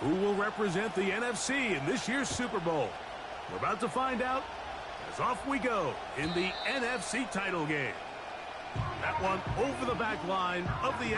Who will represent the NFC in this year's Super Bowl? We're about to find out as off we go in the NFC title game. That one over the back line of the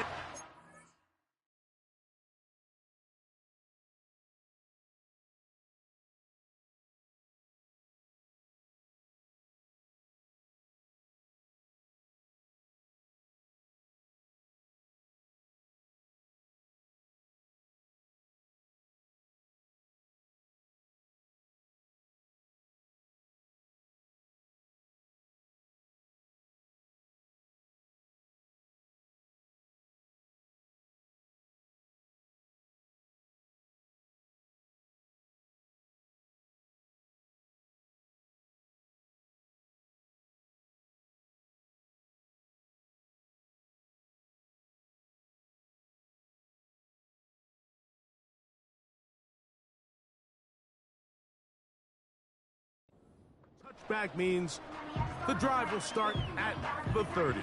touchback means the drive will start at the 30.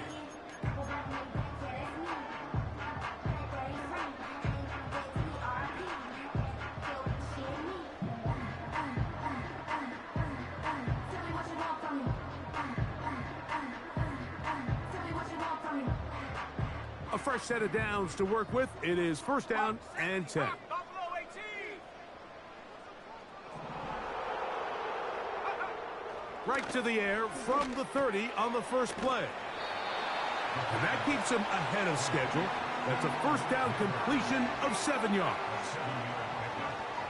A fresh set of downs to work with. It is first down and 10. Right to the air from the 30 on the first play. And that keeps him ahead of schedule. That's a first down completion of 7 yards.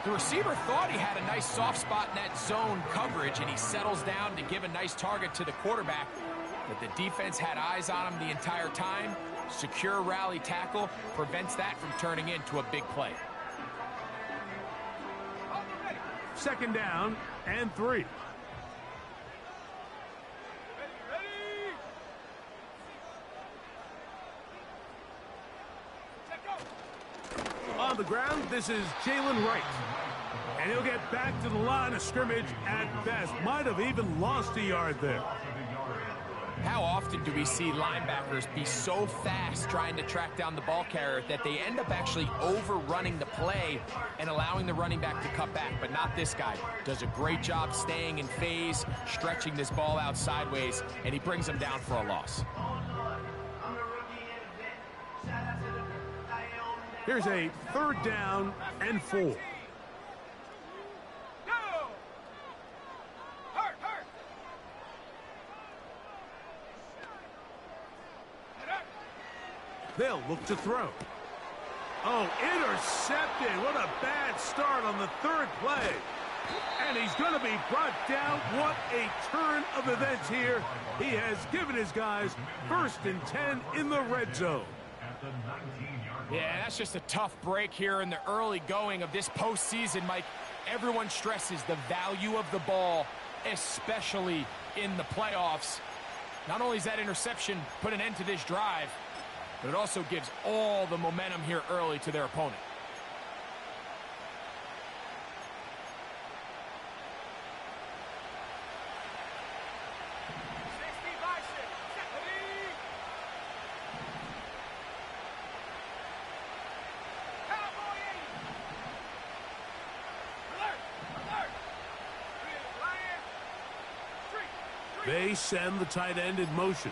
The receiver thought he had a nice soft spot in that zone coverage, and he settles down to give a nice target to the quarterback. But the defense had eyes on him the entire time. Secure rally tackle prevents that from turning into a big play. Second down and 3. On the ground, this is Jalen Wright. And he'll get back to the line of scrimmage at best. Might have even lost a yard there. How often do we see linebackers be so fast trying to track down the ball carrier that they end up actually overrunning the play and allowing the running back to cut back? But not this guy. Does a great job staying in phase, stretching this ball out sideways, and he brings them down for a loss. Here's a third down and 4. They'll look to throw. Oh, intercepted. What a bad start on the third play. And he's going to be brought down. What a turn of events here. He has given his guys 1st and 10 in the red zone. Yeah, that's just a tough break here in the early going of this postseason, Mike. Everyone stresses the value of the ball, especially in the playoffs. Not only does that interception put an end to this drive, but it also gives all the momentum here early to their opponent. They send the tight end in motion.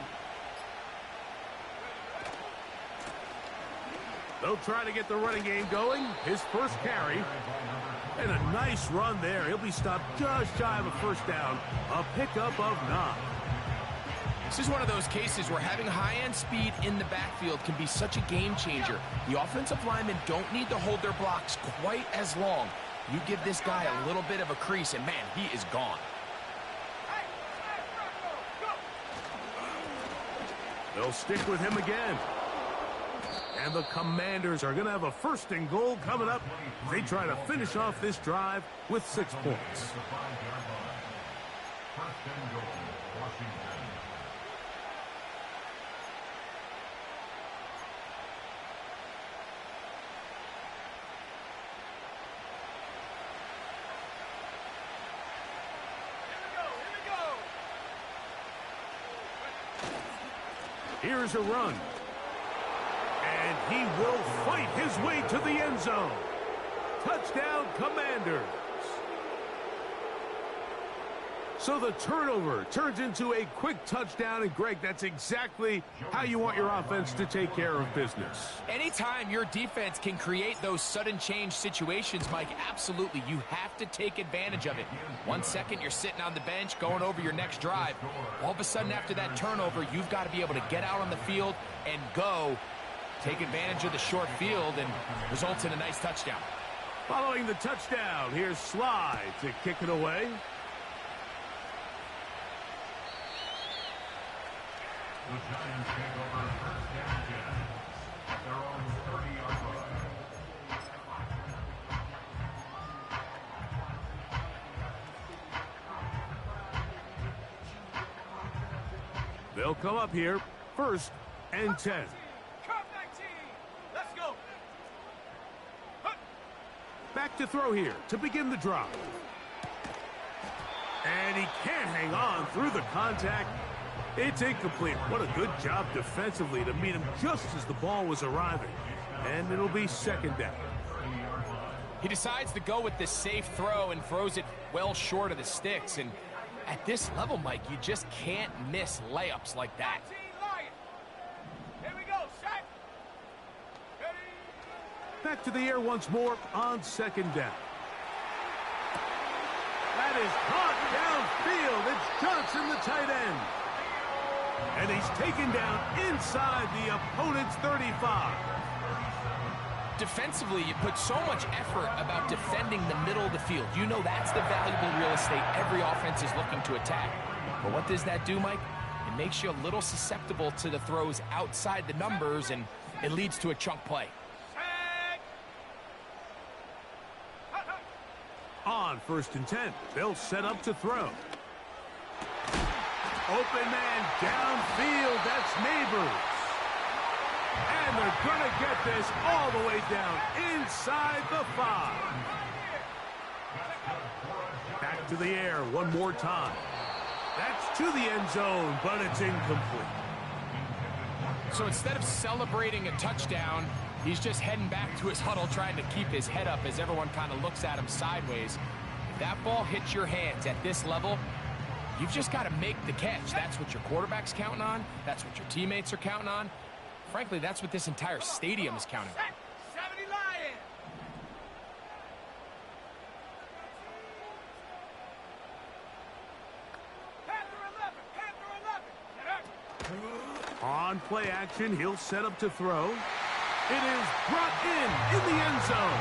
They'll try to get the running game going. His first carry. And a nice run there. He'll be stopped just shy of a first down. A pickup of 9. This is one of those cases where having high-end speed in the backfield can be such a game changer. The offensive linemen don't need to hold their blocks quite as long. You give this guy a little bit of a crease, and man, he is gone. They'll stick with him again. And the Commanders are going to have a 1st and goal coming up. They try to finish off this drive with 6 points. Here's a run. And he will fight his way to the end zone. Touchdown, Commanders. So the turnover turns into a quick touchdown, and Greg, that's exactly how you want your offense to take care of business. Anytime your defense can create those sudden change situations, Mike, absolutely, you have to take advantage of it. 1 second, you're sitting on the bench, going over your next drive. All of a sudden, after that turnover, you've got to be able to get out on the field and go. Take advantage of the short field, and results in a nice touchdown. Following the touchdown, here's Sly to kick it away. The Giants take over first down at their own 30-yard line. They'll come up here, 1st and 10. Let's go. Back to throw here to begin the drive. And he can't hang on through the contact. It's incomplete. What a good job defensively to meet him just as the ball was arriving. And it'll be 2nd down. He decides to go with the safe throw and throws it well short of the sticks. And at this level, Mike, you just can't miss layups like that. Here we go, set. Ready. Back to the air once more on 2nd down. That is caught downfield. It's Johnson, the tight end. And he's taken down inside the opponent's 35. Defensively, you put so much effort about defending the middle of the field. You know that's the valuable real estate every offense is looking to attack. But what does that do, Mike? It makes you a little susceptible to the throws outside the numbers, and it leads to a chunk play. On 1st and 10, they'll set up to throw. Open man downfield, that's Neighbors. And they're going to get this all the way down inside the 5. Back to the air one more time. That's to the end zone, but it's incomplete. So instead of celebrating a touchdown, he's just heading back to his huddle trying to keep his head up as everyone kind of looks at him sideways. If that ball hits your hands at this level, you've just got to make the catch. That's what your quarterback's counting on. That's what your teammates are counting on. Frankly, that's what this entire stadium is counting on. 70 Lions. Panther 11. On play action, he'll set up to throw. It is brought in the end zone.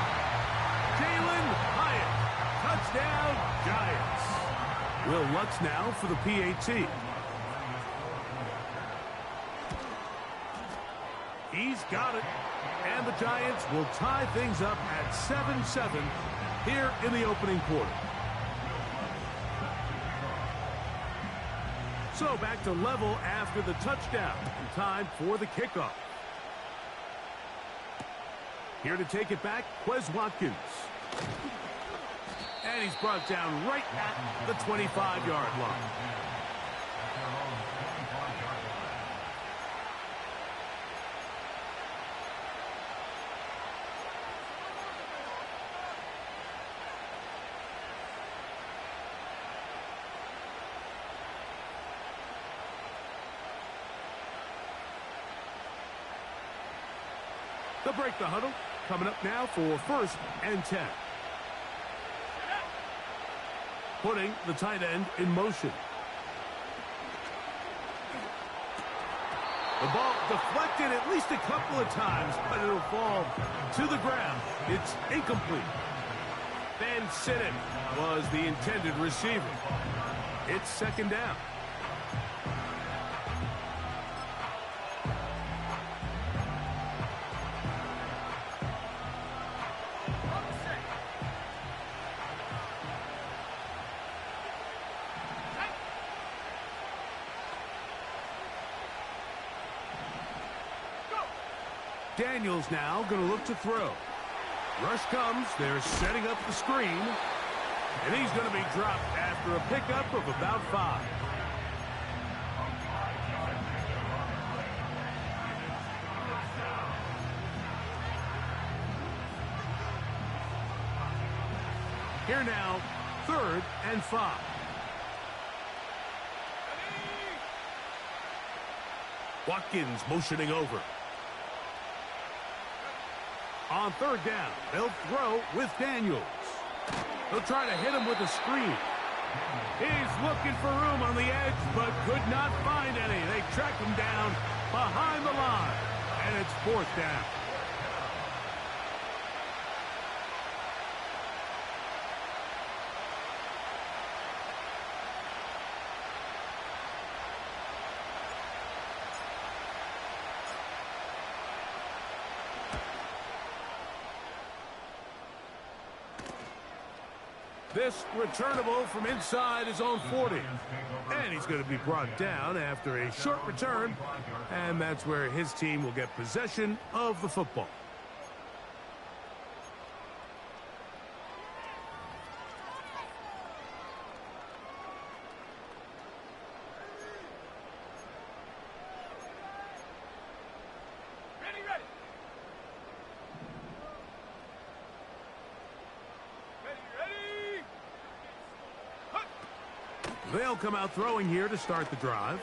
Jalen Hyatt, touchdown Giants. Will Lutz now for the PAT. He's got it. And the Giants will tie things up at 7-7 here in the opening quarter. So back to level after the touchdown. And time for the kickoff. Here to take it back, Quez Watkins. And he's brought down right at the 25-yard line. They'll break the huddle. Coming up now for 1st and 10. Putting the tight end in motion. The ball deflected at least a couple of times, but it'll fall to the ground. It's incomplete. Ben Sinnott was the intended receiver. It's 2nd down. Daniels now going to look to throw. Rush comes. They're setting up the screen. And he's going to be dropped after a pickup of about 5. Here now, 3rd and 5. Watkins motioning over. On 3rd down, they'll throw with Daniels. They'll try to hit him with a screen. He's looking for room on the edge, but could not find any. They track him down behind the line, and it's 4th down. This returnable from inside his own 40. And he's going to be brought down after a short return. And that's where his team will get possession of the football. They'll come out throwing here to start the drive.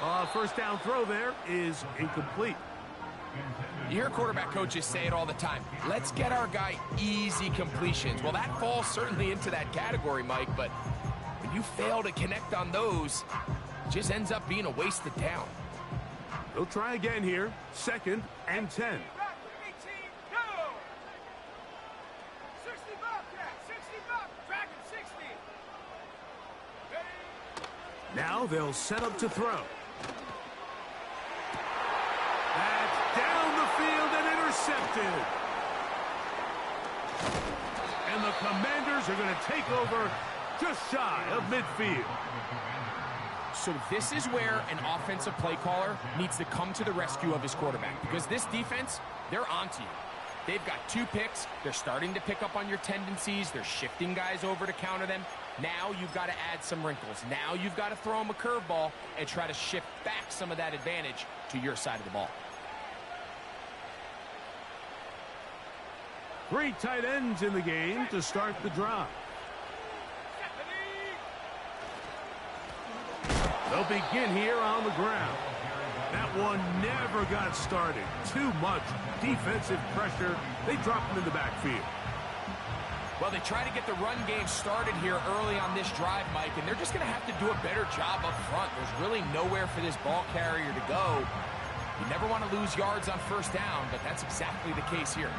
1st down throw there is incomplete. You hear quarterback coaches say it all the time. Let's get our guy easy completions. Well, that falls certainly into that category, Mike, but when you fail to connect on those, it just ends up being a wasted down. They'll try again here. 2nd and 10. Now they'll set up to throw. That's down the field and intercepted. And the Commanders are going to take over just shy of midfield. So this is where an offensive play caller needs to come to the rescue of his quarterback, because this defense, they're onto you. They've got 2 picks. They're starting to pick up on your tendencies. They're shifting guys over to counter them. Now you've got to add some wrinkles. Now you've got to throw them a curveball and try to shift back some of that advantage to your side of the ball. 3 tight ends in the game to start the drive. They'll begin here on the ground. That one never got started. Too much defensive pressure. They dropped him in the backfield. Well, they try to get the run game started here early on this drive, Mike, and they're just going to have to do a better job up front. There's really nowhere for this ball carrier to go. You never want to lose yards on 1st down, but that's exactly the case here.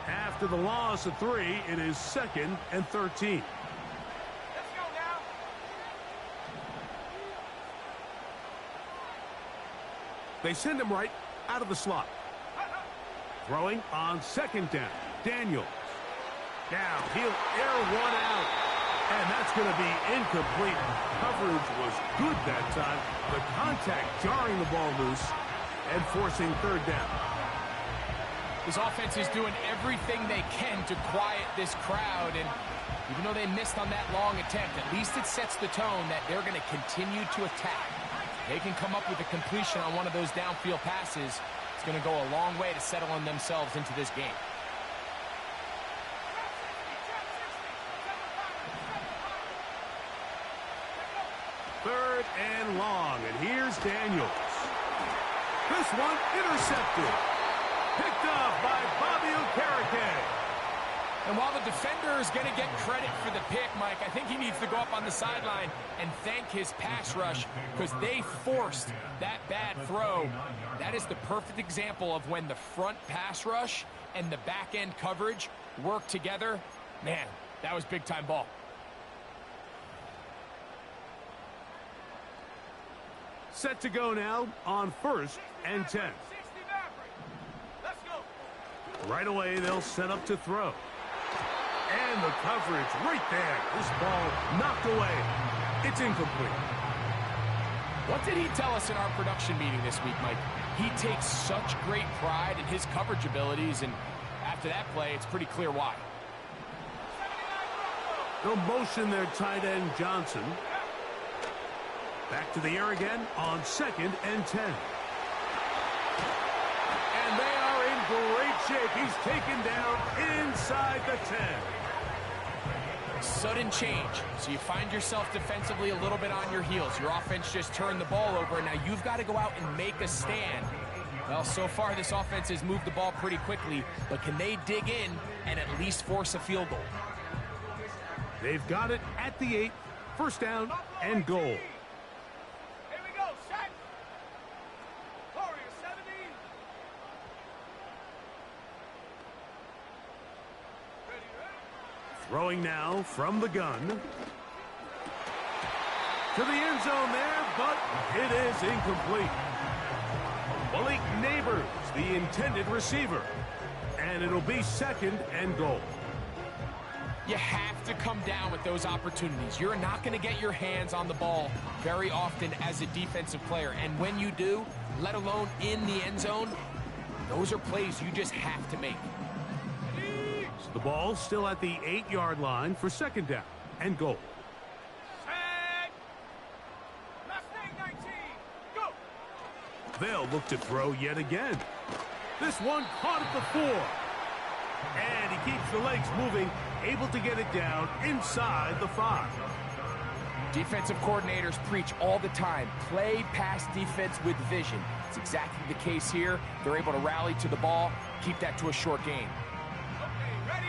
After the loss of 3, it is 2nd and 13. Let's go now. They send him right out of the slot. Throwing on 2nd down. Daniels. Now he'll air one out. And that's going to be incomplete. Coverage was good that time. The contact jarring the ball loose and forcing 3rd down. This offense is doing everything they can to quiet this crowd, and even though they missed on that long attempt, at least it sets the tone that they're going to continue to attack. They can come up with a completion on one of those downfield passes. It's going to go a long way to settling themselves into this game. Third and long, and here's Daniels. This one intercepted. Picked up by Bobby Okereke. And while the defender is going to get credit for the pick, Mike, I think he needs to go up on the sideline and thank his pass rush, because they forced that bad throw. That is the perfect example of when the front pass rush and the back end coverage work together. Man, that was big time ball. Set to go now on 1st and 10. Right away, they'll set up to throw. And the coverage right there. This ball knocked away. It's incomplete. What did he tell us in our production meeting this week, Mike? He takes such great pride in his coverage abilities, and after that play, it's pretty clear why. They'll motion their tight end, Johnson. Back to the air again on 2nd and 10. And they are in great shape. He's taken down inside the 10. Sudden change. So you find yourself defensively a little bit on your heels. Your offense just turned the ball over, and now you've got to go out and make a stand. Well, so far this offense has moved the ball pretty quickly, but can they dig in and at least force a field goal? They've got it at the 8. First down and goal. Here we go, set. Warrior 70. Ready. Throwing now from the gun. To the end zone there, but it is incomplete. Malik Neighbors, the intended receiver. And it'll be 2nd and goal. You have to come down with those opportunities. You're not going to get your hands on the ball very often as a defensive player. And when you do, let alone in the end zone, those are plays you just have to make. So the ball still at the 8-yard line for 2nd down and goal. Set. Mustang 19. Go. They'll look to throw yet again. This one caught at the 4. And he keeps the legs moving, able to get it down inside the 5. Defensive coordinators preach all the time, play pass defense with vision. It's exactly the case here. They're able to rally to the ball, keep that to a short gain.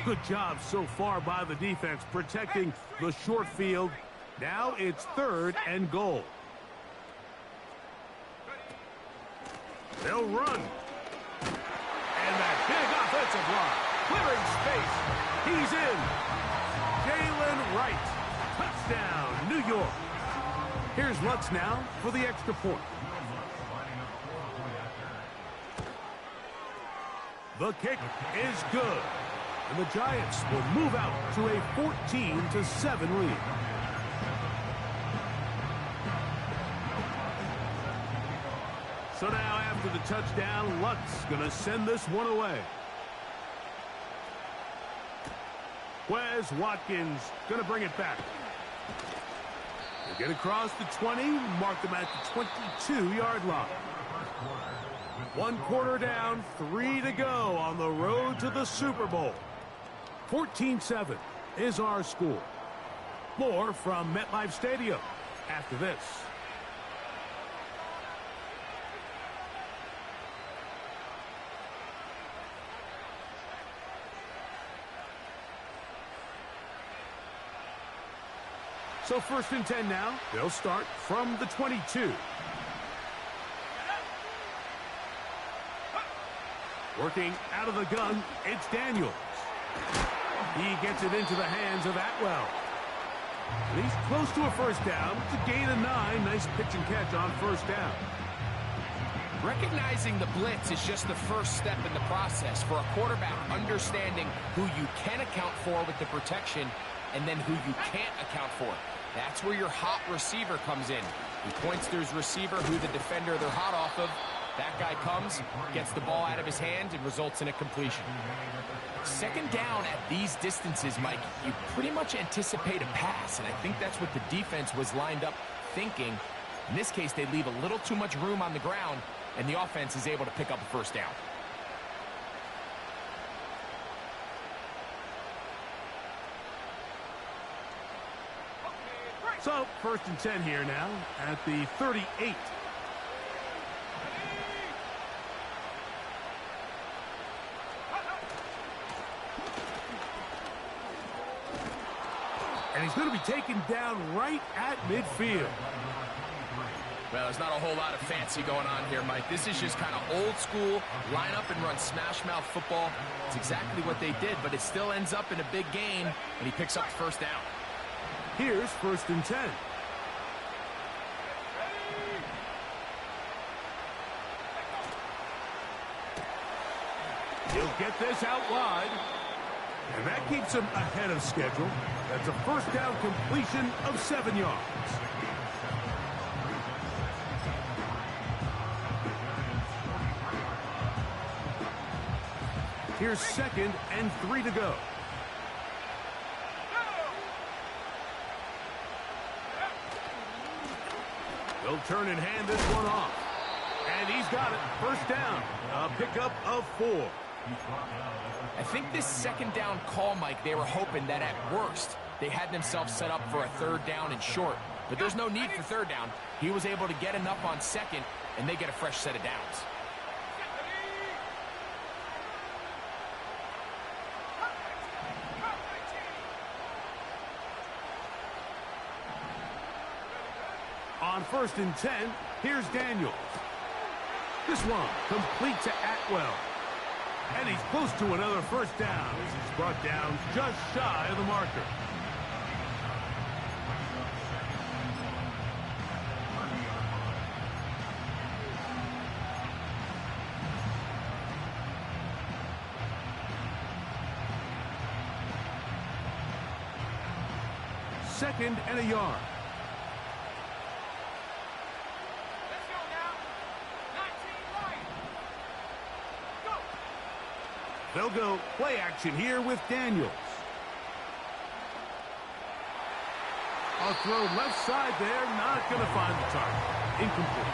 Good job so far by the defense protecting the short field. Now it's 3rd and goal. They'll run. And that big offensive line. Clearing space. He's in. Jalen Wright. Touchdown, New York. Here's Lutz now for the extra point. The kick is good. And the Giants will move out to a 14-7 lead. So now after the touchdown, Lutz going to send this one away. Wes Watkins going to bring it back. They get across the 20, mark them at the 22-yard line. 1 quarter down, 3 to go on the road to the Super Bowl. 14-7 is our score. More from MetLife Stadium after this. So 1st and 10 now. They'll start from the 22. Working out of the gun, it's Daniels. He gets it into the hands of Atwell. And he's close to a first down. It's a gain of 9. Nice pitch and catch on first down. Recognizing the blitz is just the first step in the process for a quarterback, understanding who you can account for with the protection and then who you can't account for. That's where your hot receiver comes in. He points to his receiver, who the defender they're hot off of. That guy comes, gets the ball out of his hand, and results in a completion. 2nd down at these distances, Mike, you pretty much anticipate a pass, and I think that's what the defense was lined up thinking. In this case, they leave a little too much room on the ground, and the offense is able to pick up a first down. So 1st and 10 here now at the 38. And he's going to be taken down right at midfield. Well, there's not a whole lot of fancy going on here, Mike. This is just kind of old school, line up and run smash mouth football. It's exactly what they did, but it still ends up in a big gain, and he picks up the first down. Here's 1st and 10. He'll get this out wide. And that keeps him ahead of schedule. That's a first down completion of 7 yards. Here's 2nd and 3 to go. He'll turn and hand this one off. And he's got it. First down. A pickup of 4. I think this second down call, Mike, they were hoping that at worst they had themselves set up for a third down and short. But there's no need for third down. He was able to get enough on second, and they get a fresh set of downs. On 1st and 10, here's Daniels. This one complete to Atwell. And he's close to another first down as he's brought down just shy of the marker. Second and a yard. Let's go now. 19 right. Go. They'll go play action here with Daniels. A throw left side there, not going to find the target. Incomplete.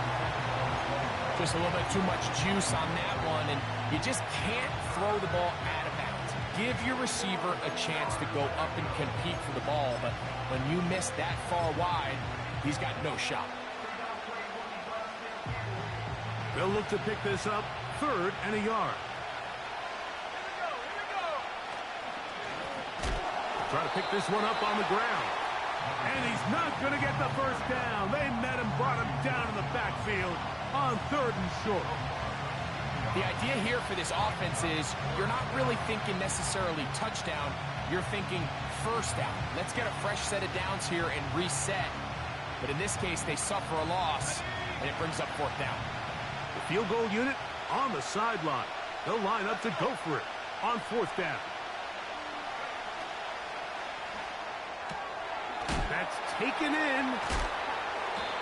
Just a little bit too much juice on that one, and you just can't throw the ball out of bounds. Give your receiver a chance to go up and compete for the ball, but when you miss that far wide, he's got no shot. They'll look to pick this up, 3rd and a yard. Here we go. Try to pick this one up on the ground. And he's not going to get the first down. They met him, brought him down in the backfield on 3rd and short. The idea here for this offense is you're not really thinking necessarily touchdown. You're thinking first down. Let's get a fresh set of downs here and reset. But in this case, they suffer a loss, and it brings up 4th down. The field goal unit on the sideline. They'll line up to go for it on 4th down. That's taken in.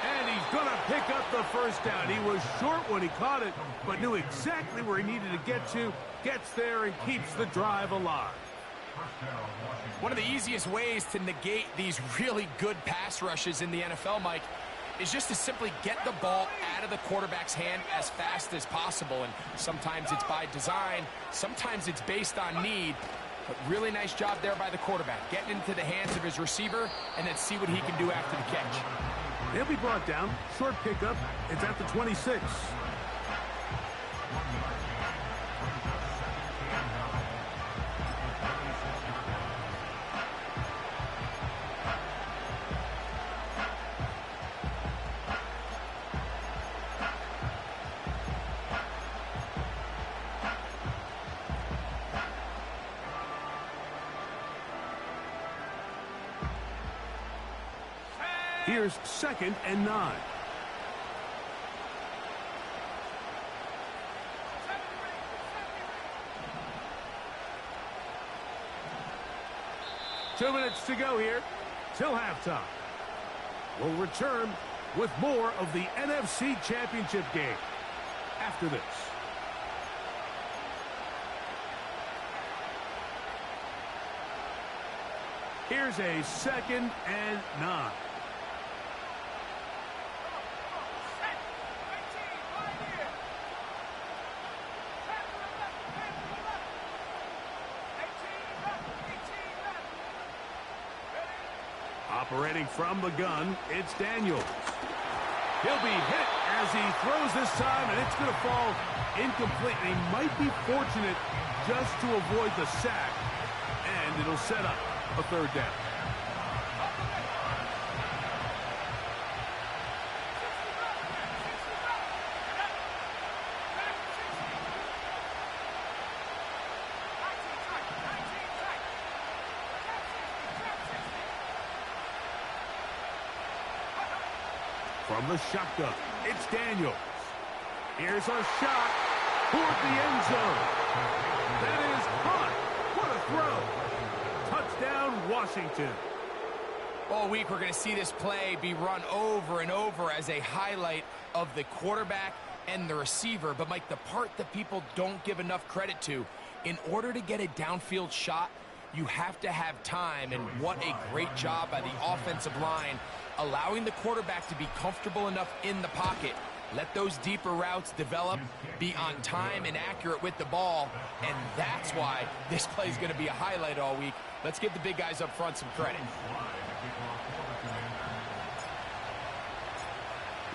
And he's going to pick up the first down. He was short when he caught it, but knew exactly where he needed to get to. Gets there and keeps the drive alive. One of the easiest ways to negate these really good pass rushes in the NFL, Mike, is just to simply get the ball out of the quarterback's hand as fast as possible. And sometimes it's by design, sometimes it's based on need. But really nice job there by the quarterback, getting into the hands of his receiver and then see what he can do after the catch. They'll be brought down. Short pickup. It's at the 26. Here's 2nd and 9. Two minutes to go here till halftime. We'll return with more of the NFC Championship game after this. Here's a 2nd and 9. Operating from the gun, it's Daniels. He'll be hit as he throws this time, and it's going to fall incomplete. And he might be fortunate just to avoid the sack, and it'll set up a 3rd down. From the shotgun, it's Daniels. Here's a shot toward the end zone. That is caught. What a throw. Touchdown, Washington. All week, we're going to see this play be run over and over as a highlight of the quarterback and the receiver. But, Mike, the part that people don't give enough credit to, in order to get a downfield shot, you have to have time, and what a great job by the offensive line, allowing the quarterback to be comfortable enough in the pocket. Let those deeper routes develop, be on time and accurate with the ball, and that's why this play is going to be a highlight all week. Let's give the big guys up front some credit.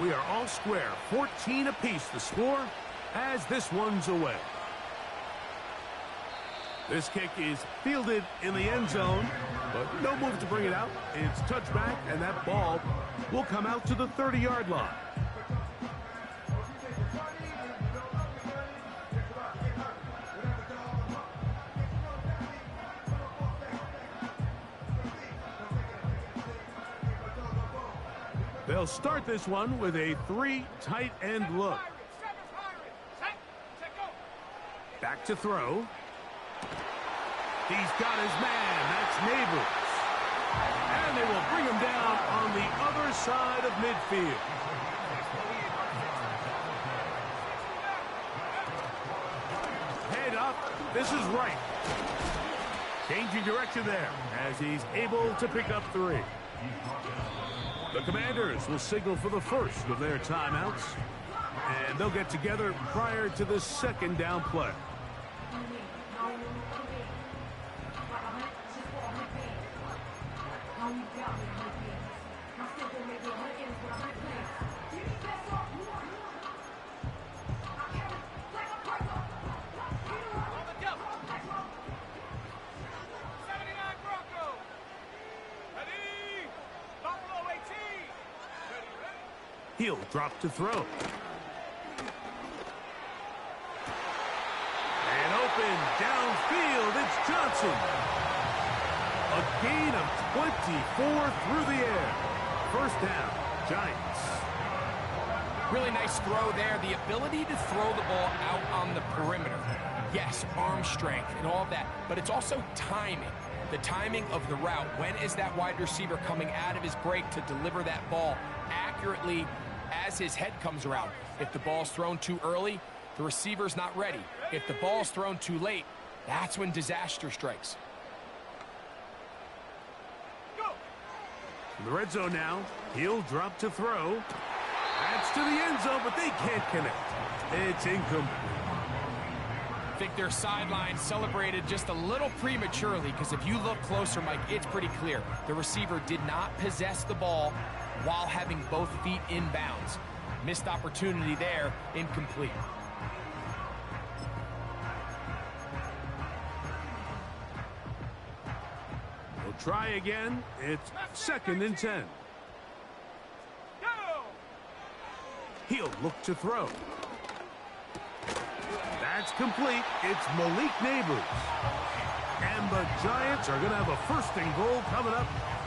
We are all square, 14 apiece the score as this one's away. This kick is fielded in the end zone, but no move to bring it out. It's touchback, and that ball will come out to the 30-yard line. They'll start this one with a 3 tight end look. Back to throw. He's got his man. That's Neighbors. And they will bring him down on the other side of midfield. Head up. This is right. Changing direction there as he's able to pick up 3. The Commanders will signal for the first of their timeouts, and they'll get together prior to the second down play. He'll drop to throw. And open downfield, it's Johnson. A gain of 24 through the air. First down, Giants. Really nice throw there. The ability to throw the ball out on the perimeter. Yes, arm strength and all of that, but it's also timing. The timing of the route. When is that wide receiver coming out of his break to deliver that ball accurately as his head comes around? If the ball's thrown too early, the receiver's not ready. If the ball's thrown too late, that's when disaster strikes. In the red zone now, he'll drop to throw. That's to the end zone, but they can't connect. It's incomplete. I think their sideline celebrated just a little prematurely, because if you look closer, Mike, it's pretty clear. The receiver did not possess the ball while having both feet in bounds. Missed opportunity there, incomplete. We'll try again. It's 2nd and 10. He'll look to throw. That's complete. It's Malik Neighbors. And the Giants are going to have a 1st and goal coming up.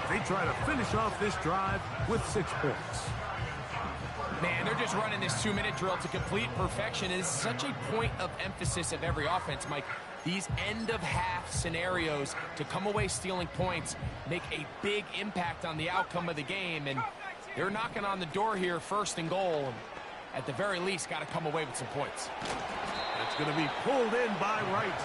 They try to finish off this drive with 6 points. Man, they're just running this 2-minute drill to complete perfection. It is such a point of emphasis of every offense, Mike. These end-of-half scenarios to come away stealing points make a big impact on the outcome of the game. And they're knocking on the door here, 1st and goal. And at the very least, got to come away with some points. It's going to be pulled in by Wright.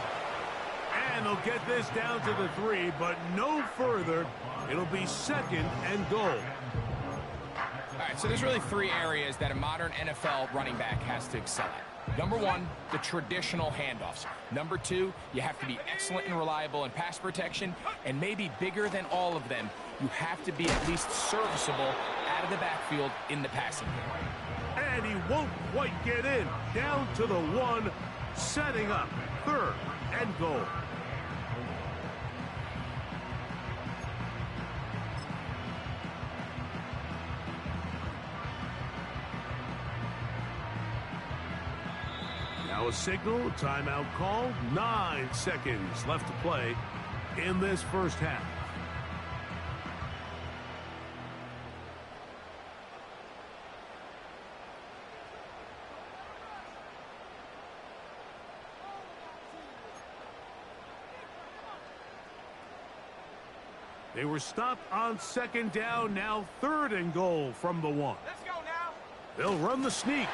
And they'll get this down to the 3, but no further. It'll be 2nd and goal. All right, so there's really 3 areas that a modern NFL running back has to excel at. Number 1, the traditional handoffs. Number 2, you have to be excellent and reliable in pass protection. And maybe bigger than all of them, you have to be at least serviceable out of the backfield in the passing game. And he won't quite get in. Down to the 1, setting up 3rd and goal. Now a signal, timeout call, 9 seconds left to play in this first half. They were stopped on 2nd down, now 3rd and goal from the 1. Let's go now. They'll run the sneak.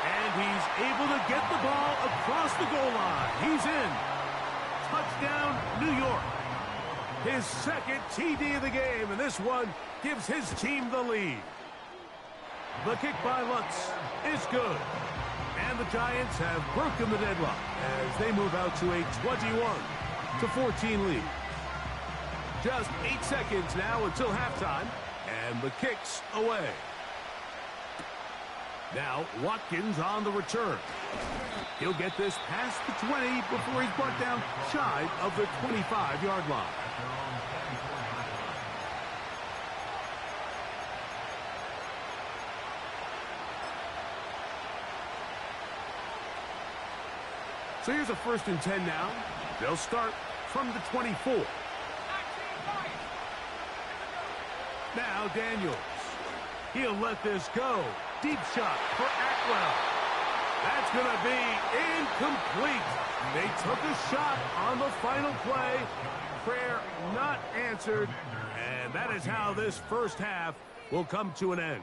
And he's able to get the ball across the goal line. He's in. Touchdown, New York. His second TD of the game, and this one gives his team the lead. The kick by Lutz is good. And the Giants have broken the deadlock as they move out to a 21-14 lead. Just 8 seconds now until halftime, and the kick's away. Now Watkins on the return. He'll get this past the 20 before he's brought down shy of the 25-yard line. So here's a 1st and 10 now. They'll start from the 24. Now Daniels. He'll let this go. Deep shot for Atwell. That's going to be incomplete. They took a shot on the final play. Prayer not answered. And that is how this first half will come to an end.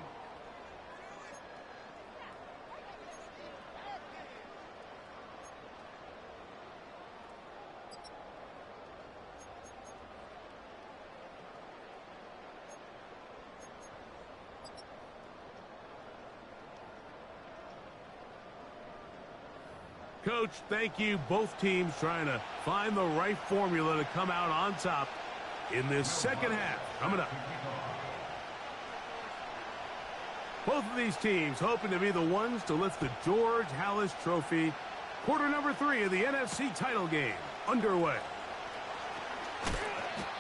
Coach, thank you. Both teams trying to find the right formula to come out on top in this second half. Coming up. Both of these teams hoping to be the ones to lift the George Halas Trophy. Quarter number 3 of the NFC title game underway.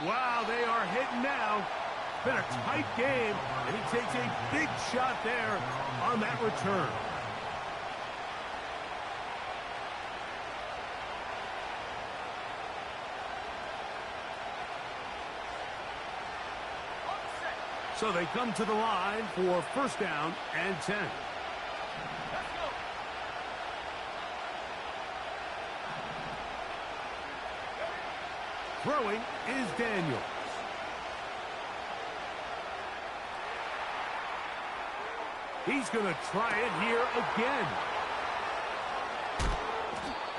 Wow, they are hitting now. Been a tight game, and he takes a big shot there on that return. So they come to the line for 1st down and 10. Let's go. Throwing is Daniels. He's going to try it here again.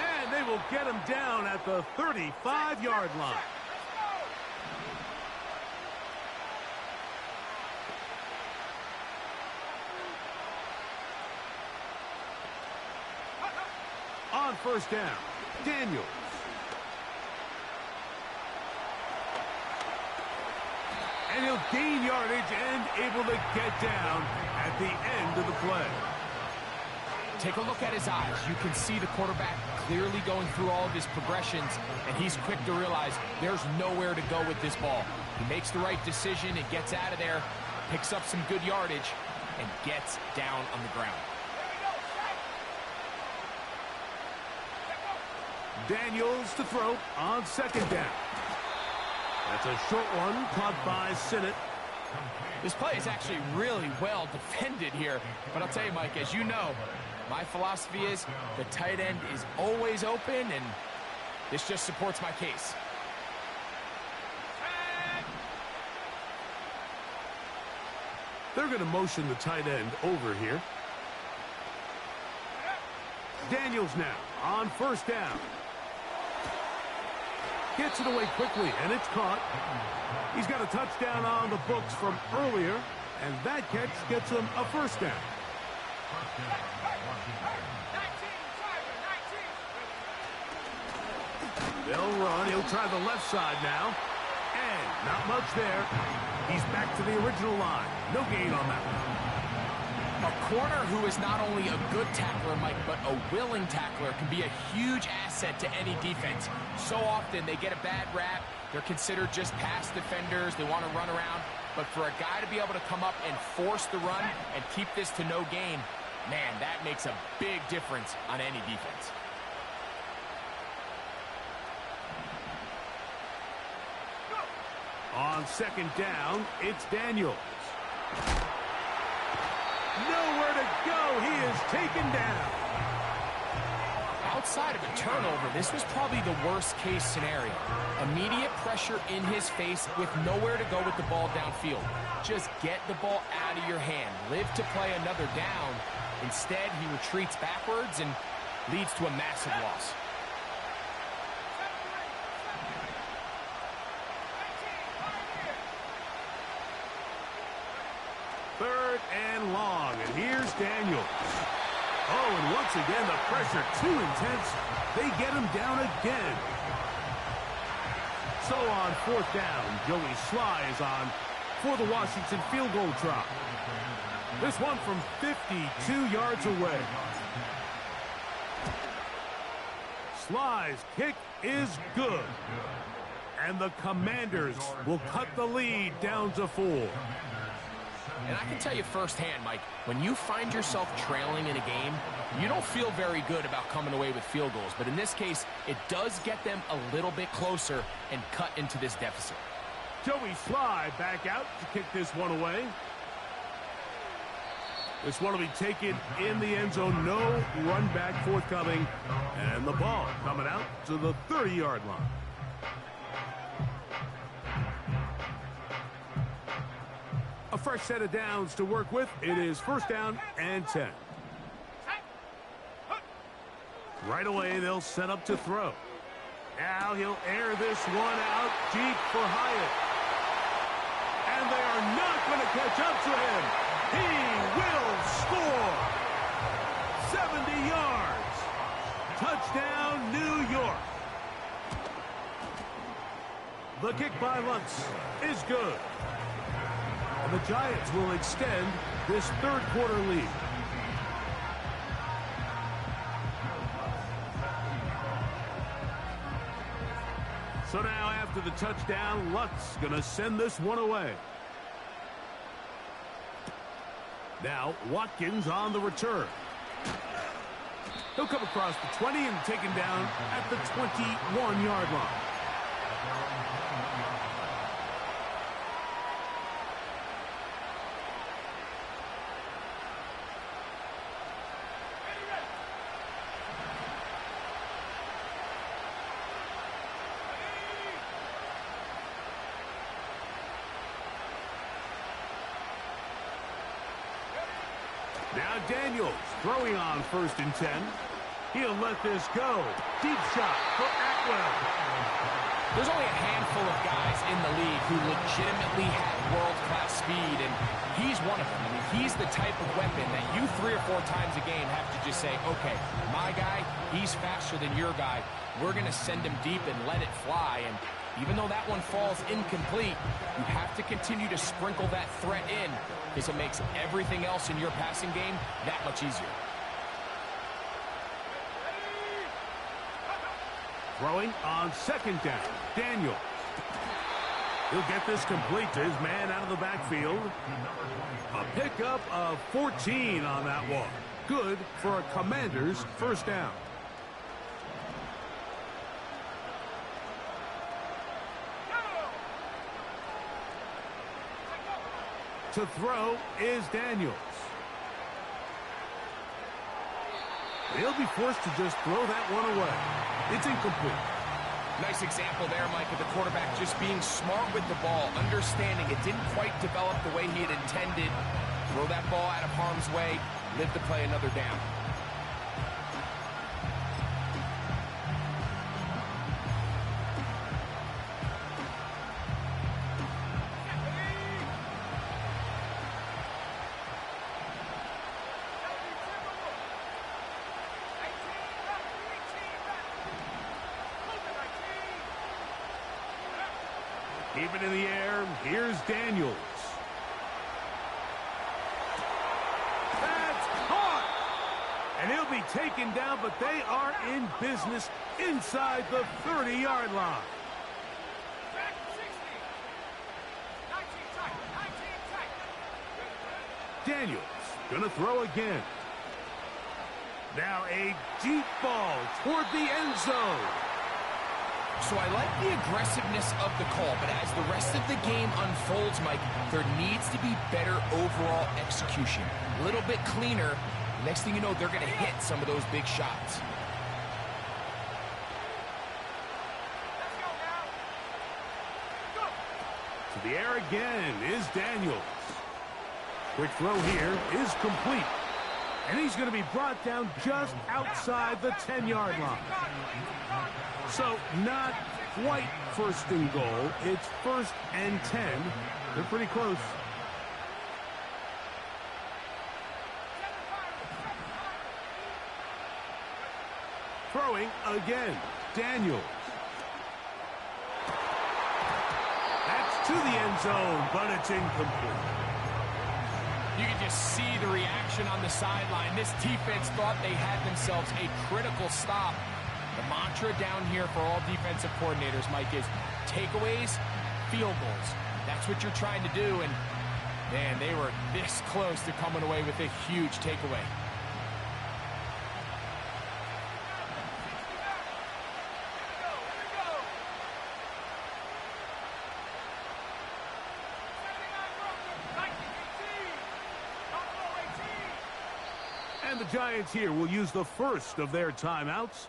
And they will get him down at the 35-yard line. On 1st down, Daniels. And he'll gain yardage and able to get down at the end of the play. Take a look at his eyes. You can see the quarterback clearly going through all of his progressions, and he's quick to realize there's nowhere to go with this ball. He makes the right decision and gets out of there, picks up some good yardage, and gets down on the ground. Daniels to throw on 2nd down. That's a short one caught by Sinnott. This play is actually really well defended here. But I'll tell you, Mike, as you know, my philosophy is the tight end is always open, and this just supports my case. They're going to motion the tight end over here. Daniels now on 1st down. Gets it away quickly, and it's caught. He's got a touchdown on the books from earlier, and that catch gets him a 1st down. They'll run. He'll try the left side now. And not much there. He's back to the original line. No gain on that one. A corner who is not only a good tackler, Mike, but a willing tackler can be a huge asset to any defense. So often they get a bad rap. They're considered just pass defenders. They want to run around. But for a guy to be able to come up and force the run and keep this to no gain, man, that makes a big difference on any defense. On 2nd down, it's Daniels. Nowhere to go. He is taken down. Outside of a turnover, this was probably the worst-case scenario. Immediate pressure in his face with nowhere to go with the ball downfield. Just get the ball out of your hand. Live to play another down. Instead, he retreats backwards and leads to a massive loss. Third and long, and here's Daniels. Oh, and once again, the pressure too intense. They get him down again. So on fourth down, Joey Sly is on for the Washington field goal try. This one from 52 yards away. Sly's kick is good. And the Commanders will cut the lead down to 4. And I can tell you firsthand, Mike, when you find yourself trailing in a game, you don't feel very good about coming away with field goals. But in this case, it does get them a little bit closer and cut into this deficit. Joey Sly back out to kick this one away. This one will be taken in the end zone. No run back forthcoming. And the ball coming out to the 30-yard line. A fresh set of downs to work with. It is first down and 10. Right away, they'll set up to throw. Now he'll air this one out deep for Hyatt. And they are not going to catch up to him. He will score. 70 yards. Touchdown, New York. The kick by Lutz is good. And the Giants will extend this third quarter lead. So now after the touchdown, Lutz going to send this one away. Now Watkins on the return. He'll come across the 20 and taken down at the 21-yard line. Now Daniels throwing on first and 10. He'll let this go. Deep shot for Atwell. There's only a handful of guys in the league who legitimately have world-class speed, and he's one of them. I mean, he's the type of weapon that you 3 or 4 times a game have to just say, okay, my guy, he's faster than your guy. We're going to send him deep and let it fly. And even though that one falls incomplete, you have to continue to sprinkle that threat in because it makes everything else in your passing game that much easier. Throwing on second down, Daniels. He'll get this complete to his man out of the backfield. A pickup of 14 on that one. Good for a Commanders first down. To throw is Daniels. He'll be forced to just throw that one away. It's incomplete. Nice example there, Mike, of the quarterback just being smart with the ball, understanding it didn't quite develop the way he had intended. Throw that ball out of harm's way, live to play another down. Keep it in the air. Here's Daniels. That's caught! And he'll be taken down, but they are in business inside the 30-yard line. Daniels gonna throw again. Now a deep ball toward the end zone. So I like the aggressiveness of the call, but as the rest of the game unfolds, Mike, there needs to be better overall execution. A little bit cleaner. Next thing you know, they're going to hit some of those big shots. To the air again is Daniels. Quick throw here is complete. And he's going to be brought down just outside the 10-yard line. So not quite first and goal. It's first and 10. They're pretty close. Throwing again. Daniels. That's to the end zone, but it's incomplete. You can just see the reaction on the sideline. This defense thought they had themselves a critical stop. The mantra down here for all defensive coordinators, Mike, is takeaways, field goals. That's what you're trying to do, and, man, they were this close to coming away with a huge takeaway. And the Giants here will use the first of their timeouts.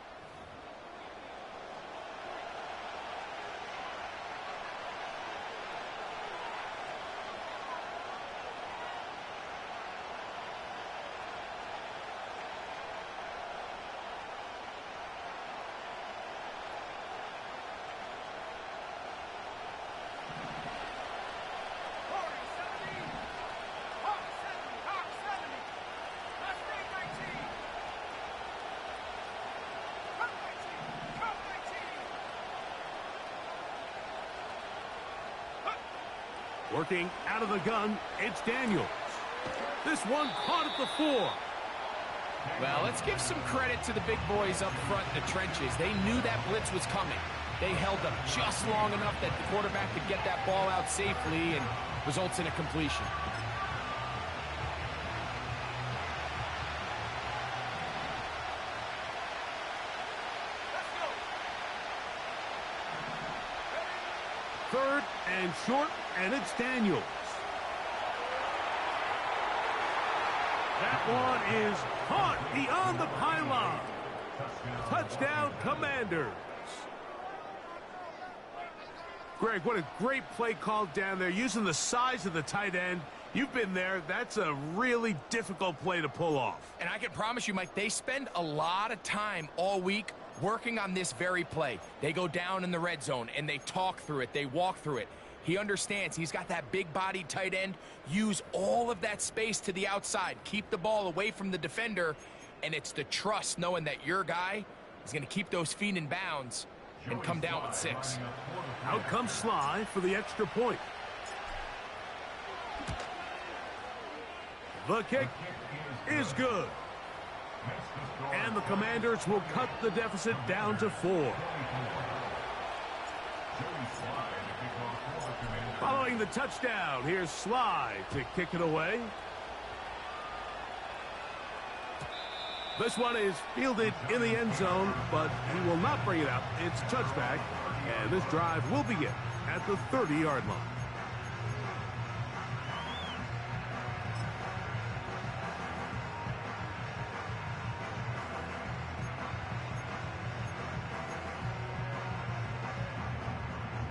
Working out of the gun, it's Daniels. This one caught at the 4. Well, let's give some credit to the big boys up front in the trenches. They knew that blitz was coming. They held up just long enough that the quarterback could get that ball out safely and results in a completion. Third and short, and it's Daniels. That one is caught beyond the pylon. Touchdown, Commanders. Greg, what a great play call down there, using the size of the tight end. You've been there. That's a really difficult play to pull off. And I can promise you, Mike, they spend a lot of time all week working on this very play. They go down in the red zone, and they talk through it. They walk through it. He understands he's got that big-bodied tight end. Use all of that space to the outside. Keep the ball away from the defender, and it's the trust knowing that your guy is going to keep those feet in bounds and come down with 6. Out comes Sly for the extra point. The kick is good. And the Commanders will cut the deficit down to 4. Following the touchdown, here's Sly to kick it away. This one is fielded in the end zone, but he will not bring it out. It's touchback, and this drive will begin at the 30-yard line.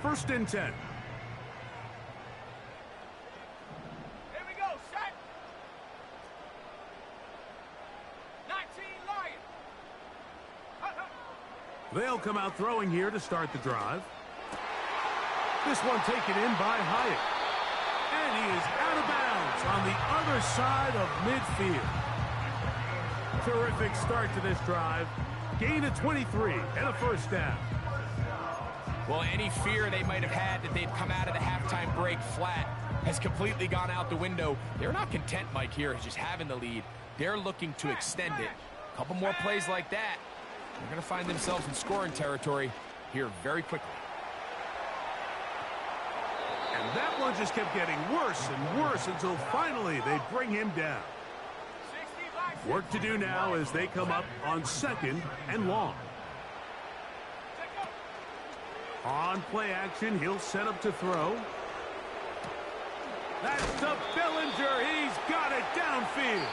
First and 10. Here we go, set. 19 Lions. They'll come out throwing here to start the drive. This one taken in by Hyatt. And he is out of bounds on the other side of midfield. Terrific start to this drive. Gain of 23 and a first down. Well, any fear they might have had that they'd come out of the halftime break flat has completely gone out the window. They're not content, Mike, here, just having the lead. They're looking to extend it. A couple more plays like that, they're going to find themselves in scoring territory here very quickly. And that one just kept getting worse and worse until finally they bring him down. Work to do now as they come up on second and long. On play action, he'll set up to throw. That's to Bellinger. He's got it downfield.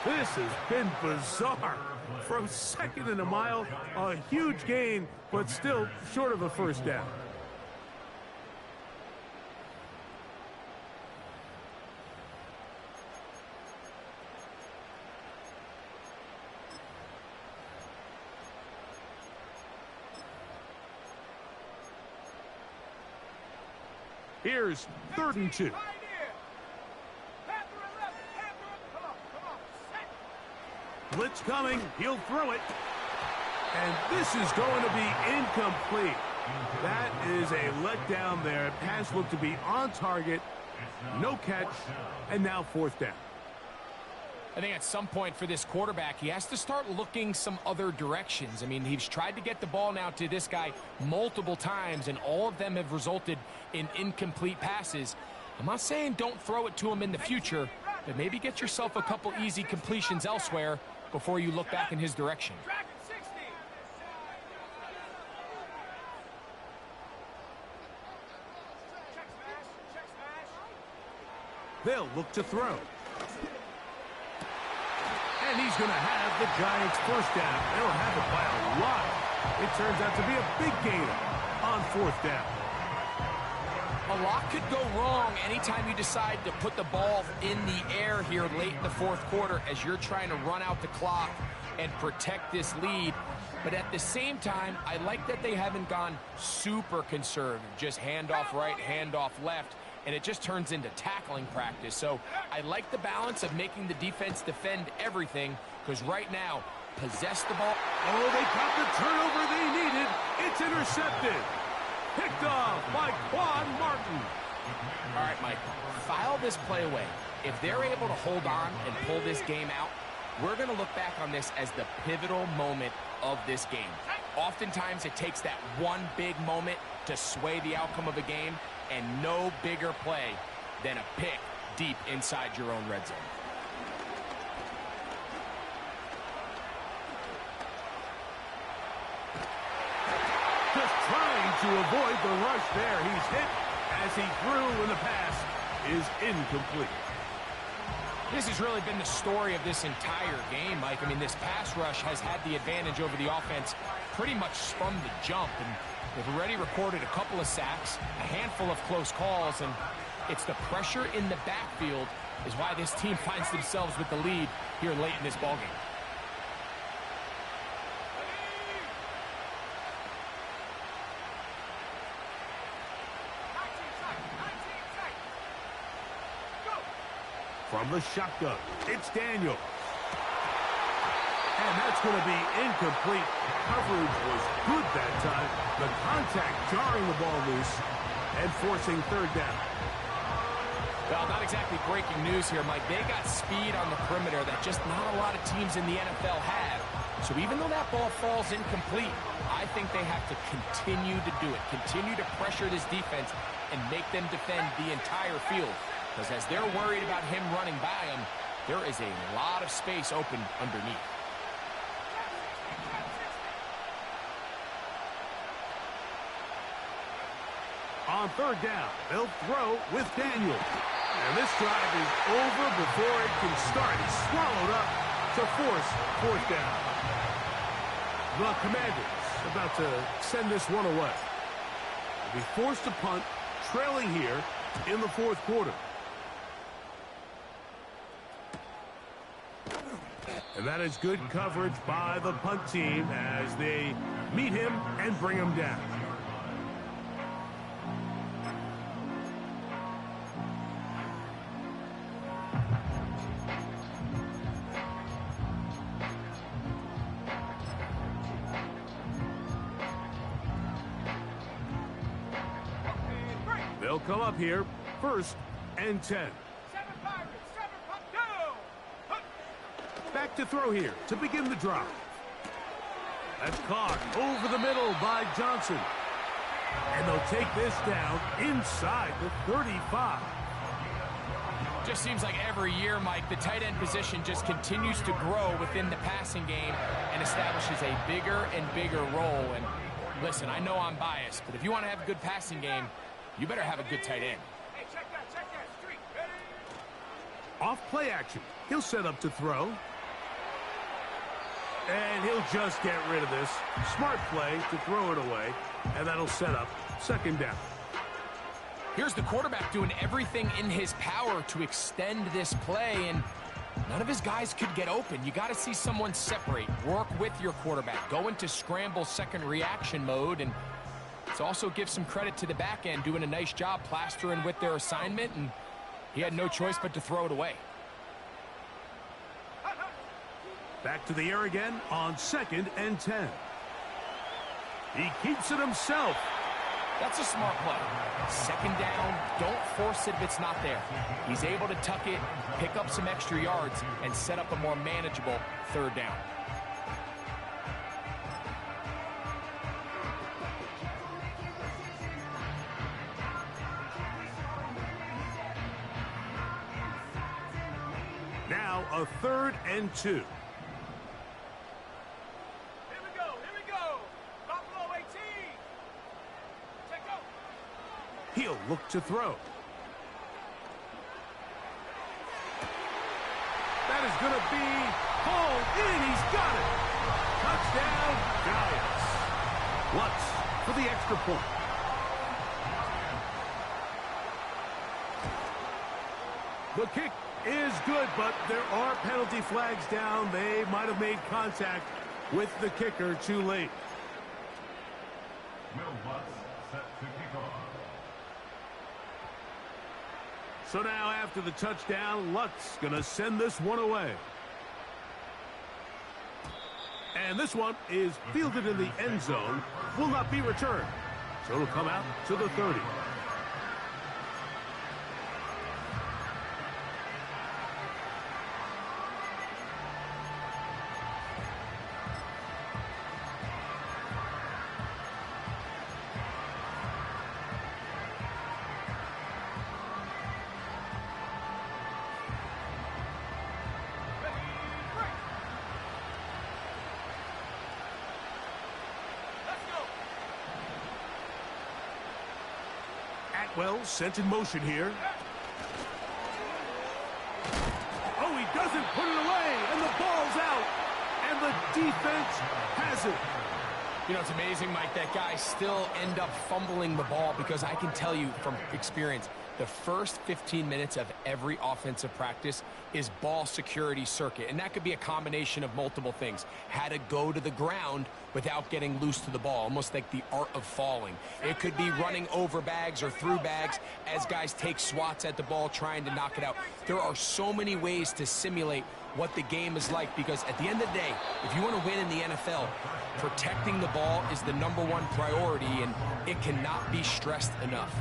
This has been bizarre. From second and a mile, a huge gain, but still short of a first down. Here's 3rd and 2. Blitz coming. He'll throw it. And this is going to be incomplete. That is a letdown there. Pass looked to be on target. No catch. And now fourth down. I think at some point for this quarterback, he has to start looking some other directions. I mean, he's tried to get the ball now to this guy multiple times, and all of them have resulted in incomplete passes. I'm not saying don't throw it to him in the future, but maybe get yourself a couple easy completions elsewhere before you look back in his direction. They'll look to throw. And he's going to have the Giants first down. They'll have it by a lot. It turns out to be a big gainer on fourth down. A lot could go wrong anytime you decide to put the ball in the air here late in the fourth quarter as you're trying to run out the clock and protect this lead. But at the same time, I like that they haven't gone super conservative, just handoff right, handoff left, and it just turns into tackling practice. So I like the balance of making the defense defend everything, because right now, possess the ball. Oh, they got the turnover they needed. It's intercepted. Picked off by Quan Martin. All right, Mike, file this play away. If they're able to hold on and pull this game out, we're going to look back on this as the pivotal moment of this game. Oftentimes, it takes that one big moment to sway the outcome of a game, and no bigger play than a pick deep inside your own red zone. Just trying to avoid the rush there. He's hit as he threw, and the pass is incomplete. This has really been the story of this entire game, Mike. I mean, this pass rush has had the advantage over the offense pretty much from the jump, and they've already recorded a couple of sacks, a handful of close calls, and it's the pressure in the backfield is why this team finds themselves with the lead here late in this ballgame. From the shotgun, it's Daniel. And that's going to be incomplete. Coverage was good that time. The contact jarring the ball loose and forcing third down. Well, not exactly breaking news here, Mike. They got speed on the perimeter that just not a lot of teams in the NFL have. So even though that ball falls incomplete, I think they have to continue to do it. Continue to pressure this defense and make them defend the entire field. Because as they're worried about him running by them, there is a lot of space open underneath. On third down, they'll throw with Daniel. And this drive is over before it can start. It's swallowed up to force fourth down. The Commanders about to send this one away. They'll be forced to punt, trailing here in the fourth quarter. And that is good coverage by the punt team as they meet him and bring him down. They'll come up here, 1st and 10. Back to throw here to begin the drive. That's caught over the middle by Johnson. And they'll take this down inside the 35. Just seems like every year, Mike, the tight end position just continues to grow within the passing game and establishes a bigger and bigger role. And listen, I know I'm biased, but if you want to have a good passing game, you better have a good tight end. Hey, check that, streak. Ready? Off play action. He'll set up to throw. And he'll just get rid of this. Smart play to throw it away. And that'll set up second down. Here's the quarterback doing everything in his power to extend this play, and none of his guys could get open. You got to see someone separate, work with your quarterback, go into scramble second reaction mode, and it's also give some credit to the back end doing a nice job plastering with their assignment, and he had no choice but to throw it away. Back to the air again on 2nd and 10. He keeps it himself. That's a smart play. Second down, don't force it if it's not there. He's able to tuck it, pick up some extra yards, and set up a more manageable third down. Now a 3rd and 2. Here we go, here we go. Buffalo 18. Check out. He'll look to throw. That is going to be hauled in. He's got it. Touchdown, Giants. Lutz for the extra point. The kick is good, but there are penalty flags down. They might have made contact with the kicker too late. Will Lutz set to kick off. So now after the touchdown, Lutz going to send this one away. And this one is fielded in the end zone, will not be returned. So it'll come out to the 30. Atwell sent in motion here. Oh, he doesn't put it away, and the ball's out, and the defense has it. You know, it's amazing, Mike, that guys still end up fumbling the ball, because I can tell you from experience, the first 15 minutes of every offensive practice is ball security circuit, and that could be a combination of multiple things. How to go to the ground without getting loose to the ball, almost like the art of falling. It could be running over bags or through bags as guys take swats at the ball trying to knock it out. There are so many ways to simulate what the game is like, because at the end of the day, if you want to win in the NFL, protecting the ball is the #1 priority, and it cannot be stressed enough.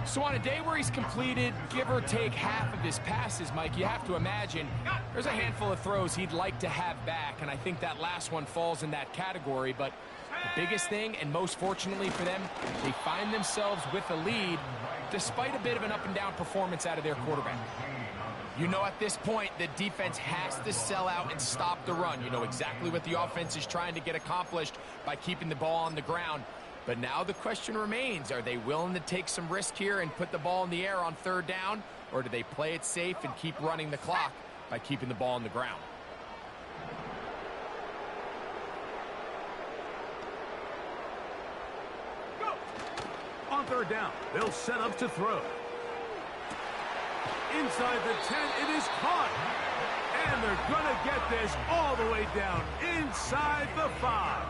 So on a day where he's completed, give or take, half of his passes, Mike, you have to imagine there's a handful of throws he'd like to have back, and I think that last one falls in that category. But the biggest thing, and most fortunately for them, they find themselves with a lead despite a bit of an up-and-down performance out of their quarterback. You know, at this point, the defense has to sell out and stop the run. You know exactly what the offense is trying to get accomplished by keeping the ball on the ground. But now the question remains, are they willing to take some risk here and put the ball in the air on 3rd down, or do they play it safe and keep running the clock by keeping the ball on the ground? Go. On 3rd down, they'll set up to throw. Inside the 10, it is caught. And they're going to get this all the way down inside the 5.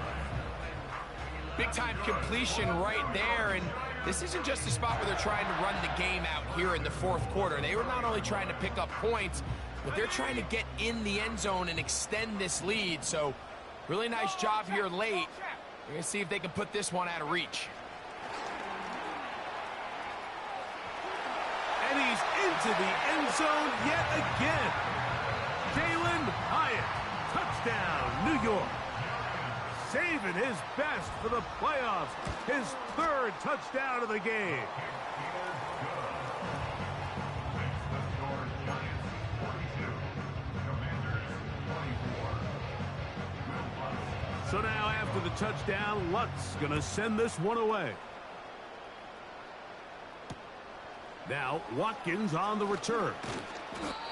Big-time completion right there, and this isn't just a spot where they're trying to run the game out here in the 4th quarter. They were not only trying to pick up points, but they're trying to get in the end zone and extend this lead. So really nice job here late. We're going to see if they can put this one out of reach. And he's into the end zone yet again. Jalen Hyatt, touchdown, New York. Saving his best for the playoffs. His 3rd touchdown of the game. So now after the touchdown, Lutz going to send this one away. Now Watkins on the return.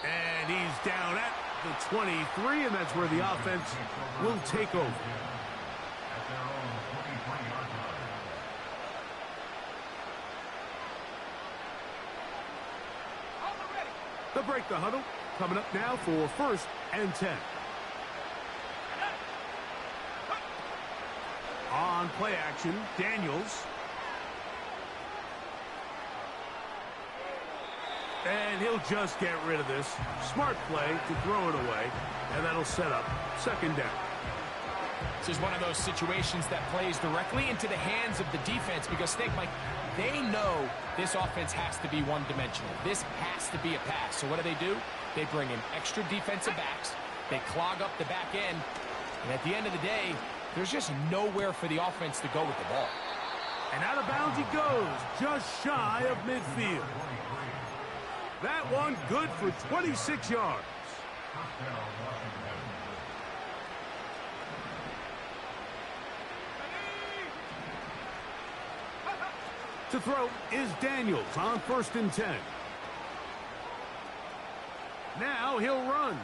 And he's down at the 23, and that's where the offense will take over. They'll break the huddle. Coming up now for 1st and 10. On play action, Daniels. And he'll just get rid of this. Smart play to throw it away, and that'll set up 2nd down. This is one of those situations that plays directly into the hands of the defense because think, Mike, they know this offense has to be one-dimensional. This has to be a pass. So what do? They bring in extra defensive backs. They clog up the back end. And at the end of the day, there's just nowhere for the offense to go with the ball. And out of bounds he goes, just shy of midfield. That one good for 26 yards. To throw is Daniels on 1st and 10. Now he'll run.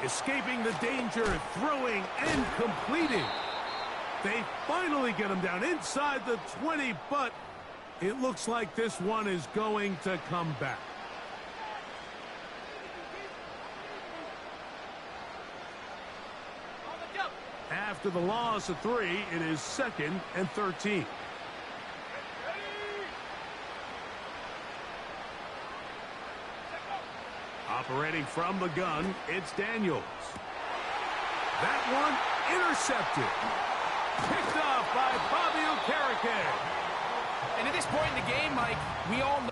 Escaping the danger, throwing and completing. They finally get him down inside the 20, but it looks like this one is going to come back. After the loss of 3, it is 2nd and 13. Operating from the gun, it's Daniels. That one intercepted. Picked off by Bobby Okereke. And at this point in the game, Mike, we all know.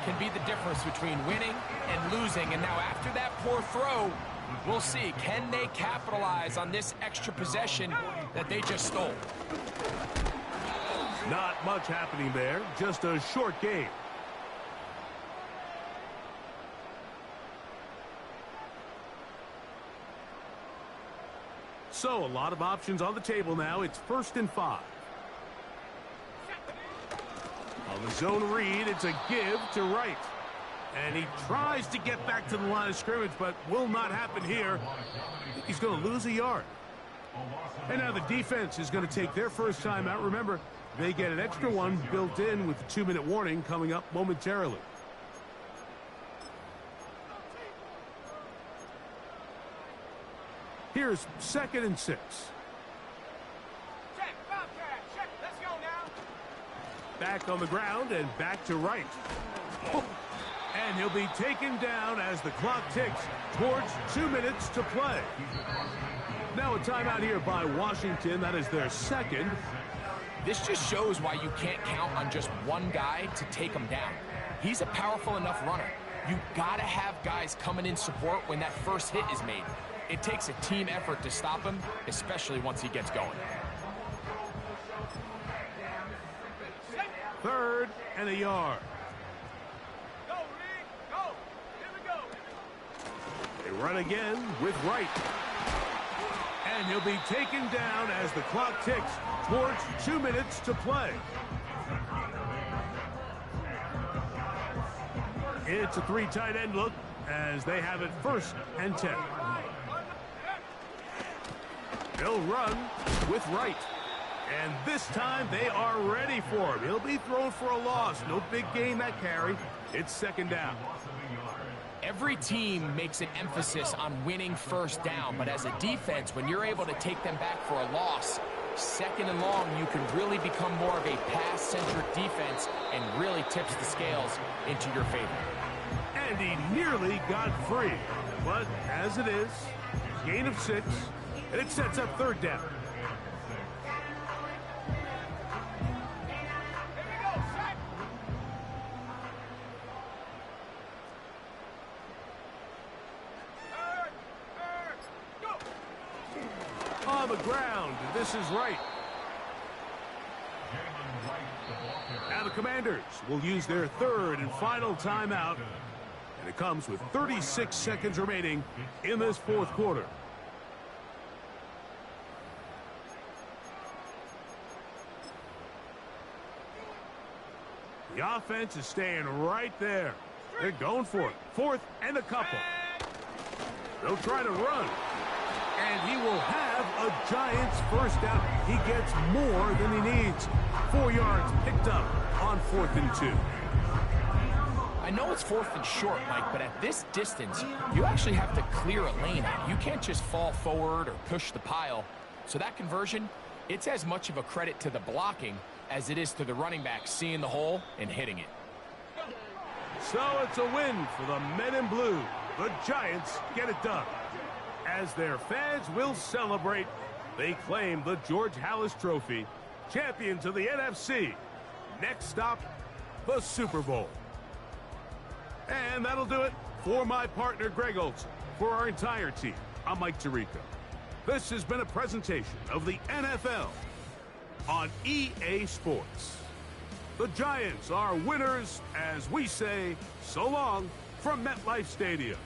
Can be the difference between winning and losing. And now after that poor throw, we'll see. Can they capitalize on this extra possession that they just stole? Not much happening there. Just a short game. So a lot of options on the table now. It's 1st and 5. On the zone read, it's a give to Wright. And he tries to get back to the line of scrimmage, but will not happen here. He's going to lose a yard. And now the defense is going to take their first time out. Remember, they get an extra one built in with the 2-minute warning coming up momentarily. Here's 2nd and 6. Back on the ground and back to Wright. And he'll be taken down as the clock ticks towards 2 minutes to play. Now a timeout here by Washington. That is their 2nd. This just shows why you can't count on just one guy to take him down. He's a powerful enough runner. You got to have guys coming in support when that first hit is made. It takes a team effort to stop him, especially once he gets going. 3rd and a yard. Go, Reed, go. Here we go. They run again with Wright. And he'll be taken down as the clock ticks towards 2 minutes to play. It's a 3 tight end look as they have it 1st and 10. They'll run with Wright. And this time they are ready for him. He'll be thrown for a loss. No big gain that carry. It's 2nd down. Every team makes an emphasis on winning first down, but as a defense, when you're able to take them back for a loss, 2nd and long, you can really become more of a pass-centric defense and really tips the scales into your favor. And he nearly got free. But as it is, gain of 6, and it sets up 3rd down. On the ground, this is Wright. Now the Commanders will use their 3rd and final timeout. And it comes with 36 seconds remaining in this 4th quarter. The offense is staying right there. They're going for it. 4th and a couple. They'll try to run. And he will have a Giants first down. He gets more than he needs. 4 yards picked up on 4th and 2. I know it's 4th and short, Mike, but at this distance, you actually have to clear a lane out. You can't just fall forward or push the pile. So that conversion, it's as much of a credit to the blocking as it is to the running back seeing the hole and hitting it. So it's a win for the men in blue. The Giants get it done. As their fans will celebrate, they claim the George Halas Trophy, champions of the NFC. Next stop, the Super Bowl. And that'll do it for my partner, Greg Olson. For our entire team, I'm Mike Tirico. This has been a presentation of the NFL on EA Sports. The Giants are winners as we say so long from MetLife Stadium.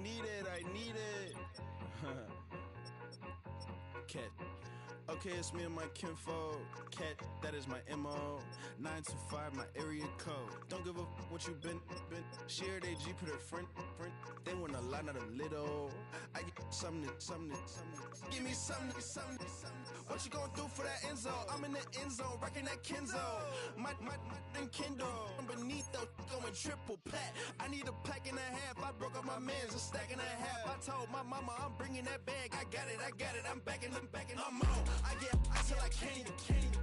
need it, I need it. Cat. Okay, it's me and my kinfolk. Cat, that is my MO. 925, my area code. Don't give a what you been. Shared AG, put her friend. They want a lot, not a little. I get something. Give me something. What you gonna do for that Enzo? I'm in the end zone, rocking that Kenzo. My Kindle. Beneath though, going triple plat. I need a pack and a half. I broke up my man's a stack and a half. I told my mama I'm bringing that bag. I got it. I'm backing. I'm on. I till I can't even.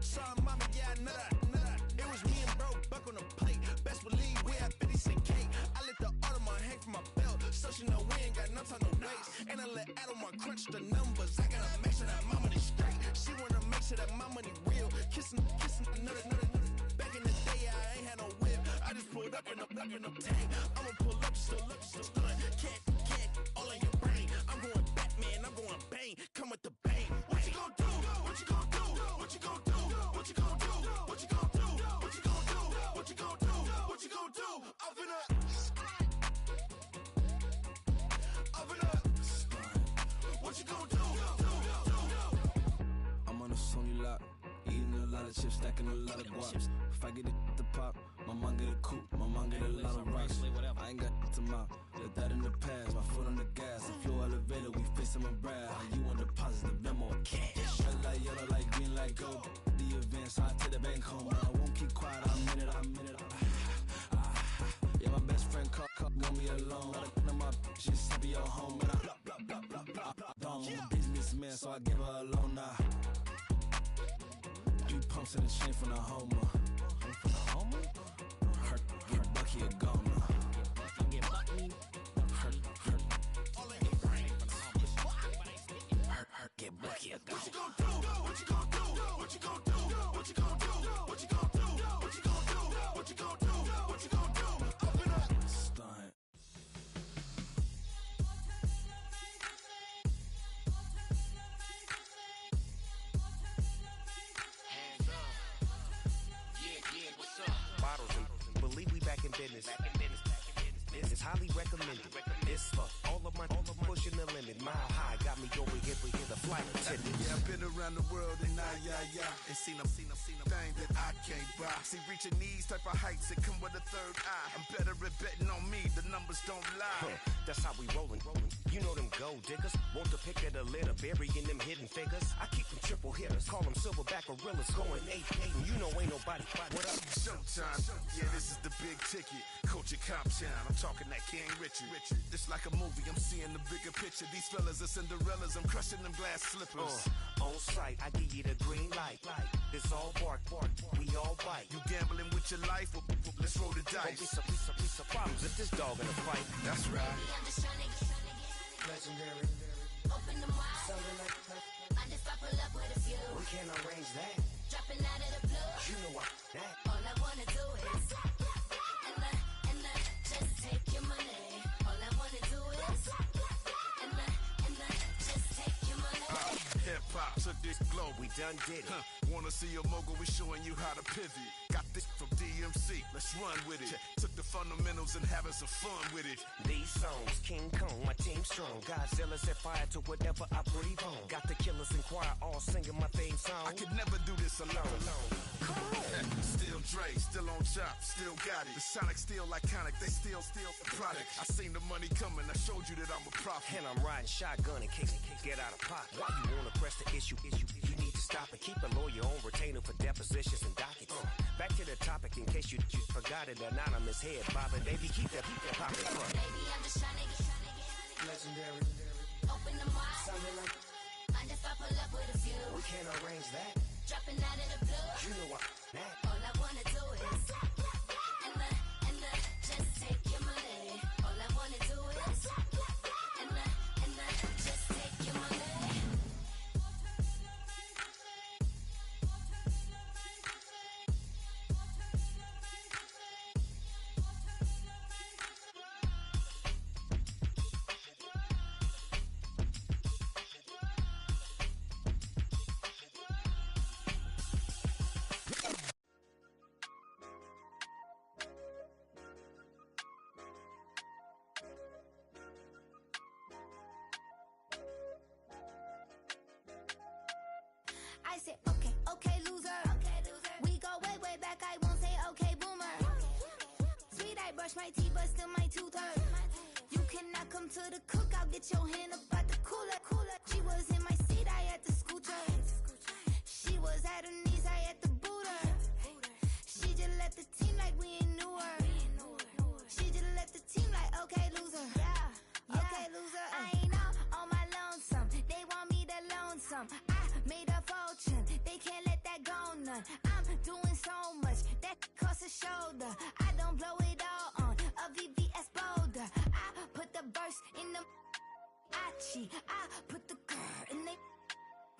Sorry, mama, yeah, I know that. It was me and bro, buck on the plate. Best believe we had 50 cent cake. I let the Audemars hang from my belt, so she know we ain't got no time to waste. And I let Audemars crunch the numbers. I gotta make sure that my money straight. She wanna make sure that my money real. Kissing another. Back in the day, I ain't had no whip. I just pulled up in the tank. I'ma pull up just to stun. Can't, all in your brain. I'm going Batman, I'm going bang. Come with the bang. What you gonna do? What you gonna do? What you gonna do? What you gonna do? What you gonna do? What you gonna do? What you gonna do? What you gonna do? Up in up. What you gonna do? I'm on a Sony lot, eating a lot of chips, stacking a lot of guap. If I get it the pop, my mom get a coupe, my mom get a lot of rocks. I ain't got to mouth, let that in the past. My foot on the gas, the floor elevator, we face some and brad. You want deposit the memo, cash. Red light, yellow light, green light, gold. The events, I take the bank home, but I won't keep quiet. I'm in it. Yeah, my best friend call want me alone. None of my bitches be your home, but I'm a businessman, so I give her a loan now. 3 pumps in the chain from the Homer. Her Bucky a goner. Her get Bucky a goner. What you gonna do? What you gonna do? What you gonna do? What you gonna do? What you gonna do? What you gonna do? What you gonna do? What you gonna do? Open up. Stunt. Bottles and believe we back in business. This is highly recommended. This for all of my pushing the limit. Mile high got me over here the flight attendant. Yeah, I've been around the world and and seen them thing that I can't buy. See, reaching these type of heights, it come with a third eye. I'm better at betting on me, the numbers don't lie. That's how we rollin'. You know them gold diggers, want to pick at a litter, burying them hidden figures. I keep them triple hitters, call them silverback gorillas, going 8-8, and you know ain't nobody. What up? Showtime, yeah, this is the big ticket. Culture Cop Town, I'm talking that King Richard. It's like a movie, I'm seeing the bigger picture. These fellas are Cinderellas, I'm crushing them glass slippers. On sight, I give you the green light. It's all bark, we all bite. You gambling with your life? Well, let's roll the dice. Piece of problems if this dog in a fight. That's right. I'm just trying to get legendary. Open them wide. Something like I just pull up with a few. We can't arrange that. Dropping out of the blue. You know what? That. All I wanna do is and just take your money. All I wanna do is and just take your money. Hip hop took this globe. We done did it. Wanna see a mogul? We showing you how to pivot. Got this from DMC. Let's run with it. Took the fundamentals and having some fun with it. These songs, King Kong, my team strong. Godzilla set fire to whatever I breathe on. Got the killers in choir all singing my theme song. I could never do this alone. Still Dre, still on top, still got it. The Sonic still iconic, they still the product. I seen the money coming, I showed you that I'm a prophet. And I'm riding shotgun in case get out of pocket. Why you wanna press the issue? You need to stop and keep a lawyer on retainer for depositions and dockets. Back to the topic in case you forgot it. Anonymous head bobbing, baby, keep that popping. Baby, I'm just trying to get Legendary. Open them wide. Something like I just pull up with a few. we can't arrange that. Dropping out of the blue. You know what? That. All I wanna do is and just take your money. All I wanna do is and just take your money. brush my teeth, but still my tooth hurt. You cannot come to the cookout, get your hand up at the cooler. She was in my seat, I had to scoot her. She was at her knees, I had to boot her. She just left the team like we ain't knew her. She just left the team like, okay, loser. Okay, loser. I ain't out on my lonesome. They want me to loan some. I made a fortune. They can't let that go none. I'm doing so much that costs a shoulder. I don't blow it all on a VVS boulder. I put the verse in the I put the girl in the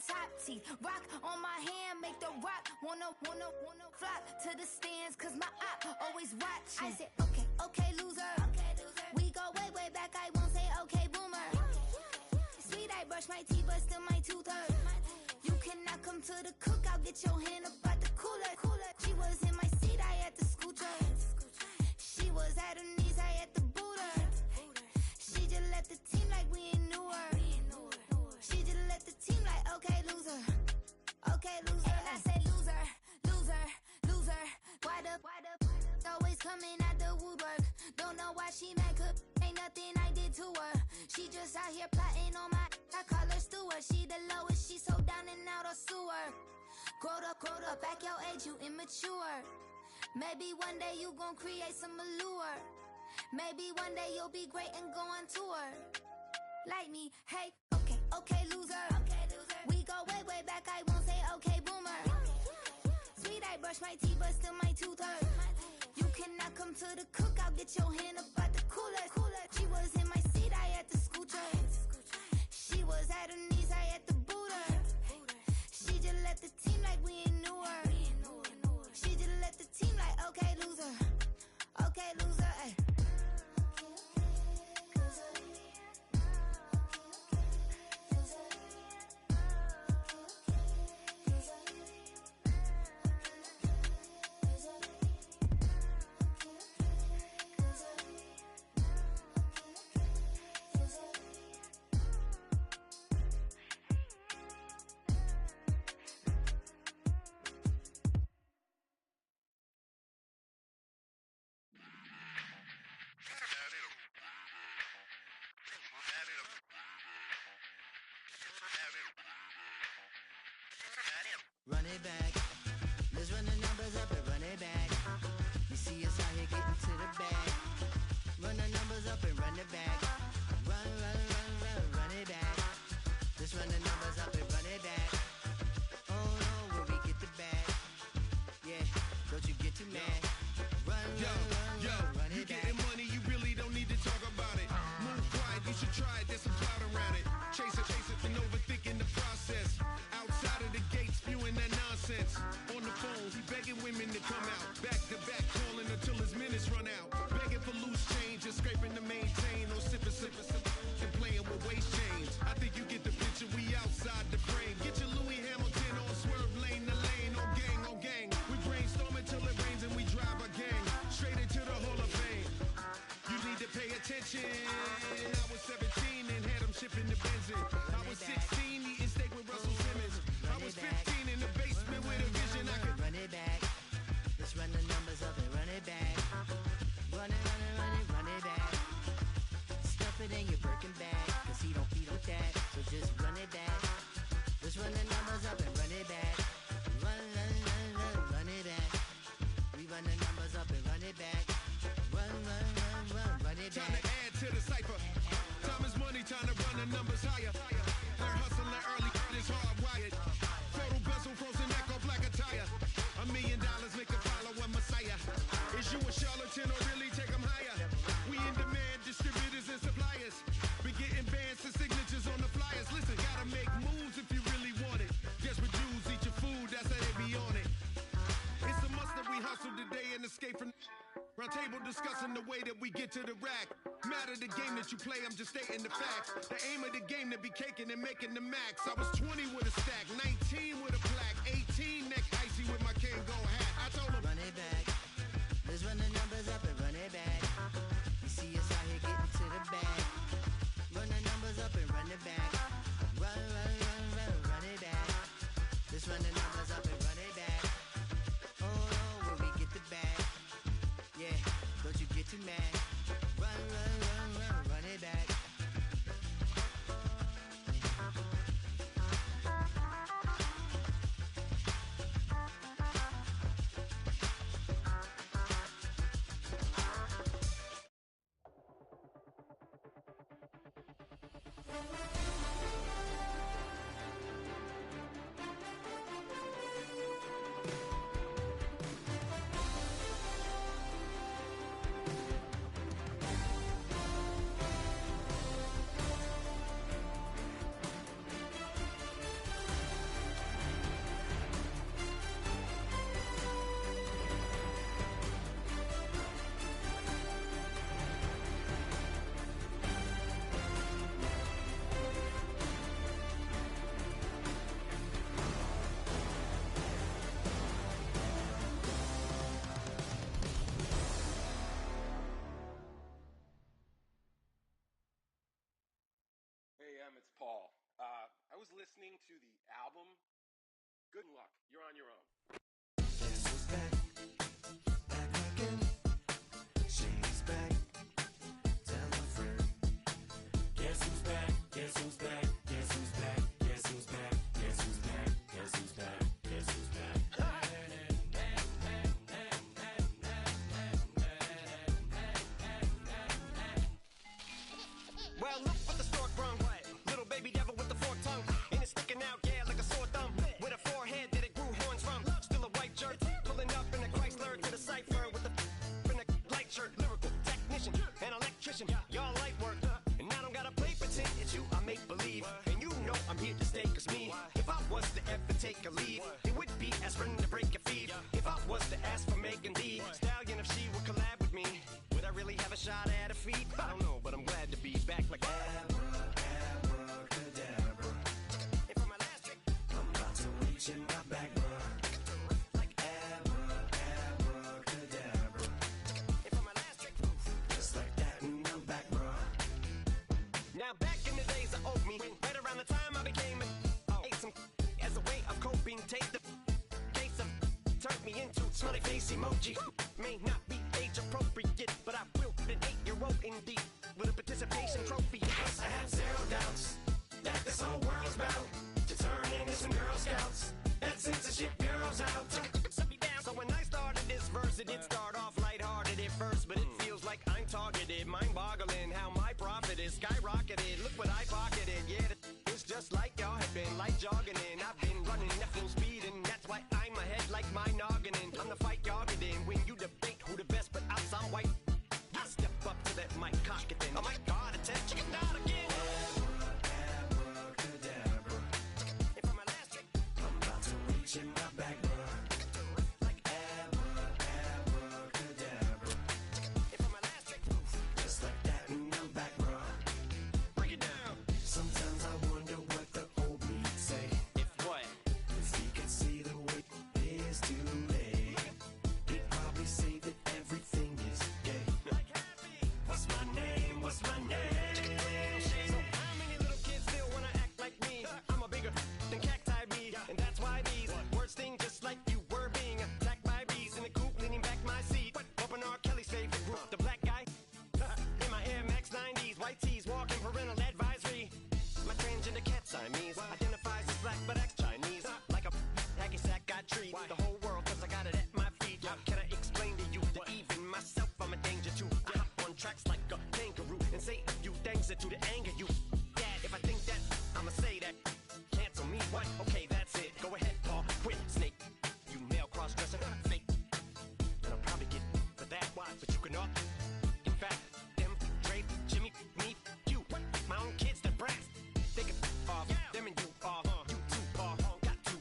top teeth. Rock on my hand, make the rock wanna flop to the stands, cause my op always watching. I said, okay, loser. We go way back, I won't say okay, boomer. Sweet, I brush my teeth, but still my tooth hurt. You cannot come to the cookout, get your hand up at the cooler. She was in my seat, I had to scoot her. She was at her knees, I had to boot her. She just left the team like we ain't knew her. She just left the team like, okay, loser. Okay, loser. And I say loser. Why the always coming out the woodwork? Don't know why she mad, cause ain't nothing I did to her. She just out here plotting on my, I call her steward. She the lowest, she so down and out of sewer. Growed up, back your age, you immature. Maybe one day you gon' create some allure. Maybe one day you'll be great and go on tour. Like me, hey, okay, loser. We go way back, I won't say okay, boomer. Sweet, I brush my teeth, but still my tooth hurt. You cannot come to the cookout, get your hand up at the cooler. She was in my seat, I had to scoot her. She was at her knees, I had to boot her. She just left the team like we ain't knew her. She just left the team like, okay, loser. Okay, loser, ay. Run it back. Let's run the numbers up and run it back. You see us out here getting to the bag. Run the numbers up and run it back. Run it back. Let's run the numbers up and run it back. Oh no, when we get the bag. Yeah, don't you get too mad. Run it You back. getting money, you really don't need to talk about it. Move quiet, you should try it, there's some clout around it. Chase it, and overthinking the process. Outside of the gates, spewing that nonsense. On the phone, he begging women to come out. Back to back, calling until his minutes run out. Begging for loose change and scraping to maintain. Or sipping, and playing with waist chains. I think you get the picture, we outside the frame. Get your Louis Hamilton on swerve lane to lane. On gang. We brainstorm until it rains and we drive our gang straight into the Hall of Fame. You need to pay attention. I was 17 and had them shipping the Benzin. I was 16 eating steak with Russell Simmons. I was 15 in the basement with a vision. I could run it back. Let's run the numbers up and run it back. Run it back. Stuff it in your Birkin bag, cause he don't feed with that. So just run it back. Let's run the numbers up and run it back. Run it back. We run the numbers up and run it back. Run it back. time to add to the cipher. Time is money, time to run the numbers higher. Learn hustling early, it's hardwired. Photo bezel, frozen echo, black attire. $1 million make a follower messiah. Is you a charlatan or really take them higher? We in demand, distributors and suppliers. Been getting bands and signatures on the flyers. Listen, gotta make moves if you really want it. Desperate Jews eat your food, that's how they be on it. It's a must that we hustle today and escape from. Round table discussing the way that we get to the rack. Matter the game that you play, I'm just stating the facts. The aim of the game to be caking and making the max. I was 20 with a stack, 19 with a plaque, 18 neck icy with my Kango hat. I told him, run it back. Let's run the numbers up and run it back. You see us out here getting to the bag. Run the numbers up and run it back. Run it back. Let's run the numbers up and run it back. Oh no, when we get the bag. Yeah, don't you get too mad. It's Paul. I was listening to the album. Good luck. You're on your own. Guess who's back? Back again. She's back. Tell a friend. Guess who's back? Guess who's back? Guess who's back? Guess who's back? Guess who's back? Guess who's back? Guess who's back? Well, look what the stork brung. Little baby devil with the forked tongue. And it's sticking out, yeah, like a sore thumb. With a forehead that it grew horns from. Still a white shirt. Pulling up in a Chrysler to the cipher with the in a light shirt. Lyrical technician, an electrician. Y'all light work. And I don't gotta play pretend. It's you I make believe. And you know I'm here to stay, cause me, if I was to ever take a leave, it would be aspirin to break a feed. If I was to ask for Megan D Stallion, if she would collab with me, would I really have a shot at a feat? I don't know, but I'm glad to be back like in my back, like abracadabra. And for my last trick, just like that, and I'm back, bro. Now back in the days of oat meat, right around the time I became ate some as a way of coping. Take the case of turned me into smiley face emoji. May not be age appropriate, but I will an 8-year-old indeed with a participation trophy. Yes, I have zero doubts that this whole world's bound to turn into some Girl Scouts. That censorship bureau's out. So when I started this verse, it did start off lighthearted at first, but it feels like I'm targeted. Mind-boggling how my profit is skyrocketed. Look what I pocketed. Yeah, it's just like y'all have been like jogging in. I've been running at full speed, and that's why I'm ahead like my noggin. I'm the fight y'all get in when you debate who the best, but I'm some white. I step up to that mic, cock it then. Oh my God, it's a chicken out again. In my back, bro. Like abracadabra. And for my last trick, just like that, and I'm back, bro. break it down. Sometimes I wonder what the old me'd say. If what? If he could see the way it is today, he'd probably say that everything is gay. Like happy. What's my name? What's my name? So how many little kids still wanna act like me? I'm a bigger than cacti me, and that's why these words sting just like you were being attacked by bees in the coop, leaning back my seat. Open R. Kelly's favorite group, the black guy. In my Air Max 90s, white tees, walking parental advisory. My transgender cat Siamese identifies as black but acts Chinese. Like a hacky sack, I treat the whole world cause I got it at my feet. How can I explain to you that even myself I'm a danger to? I hop on tracks like a kangaroo and say a few things that to the anger you. Dad, if I think that, I'ma say that. Cancel me, what? Okay, that's it. Go ahead, Paul, quit, snake. You male cross-dresser, fake. And I'll probably get for that, but you can all. In fact, them, Dre, Jimmy, me, you, my own kids, the brats. They can off, them and you off. You too, Paul, got two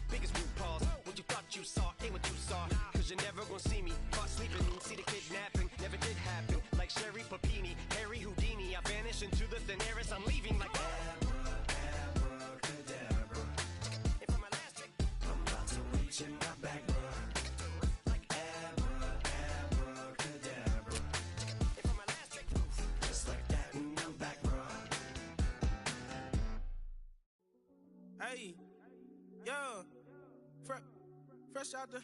biggest blue paws. What you thought you saw ain't what you saw. Cause you're never gonna see me caught sleeping. See the kidnapping, never did happen. Like Sherry Papini, Harry Houdini. I vanish into the thin air as I'm leaving like Abracadabra. And for my last trick, I'm about to reach in my back, bro. Like abracadabra. and for my last trick, Just like that, and I'm back, bro. Hey, yo, fresh out the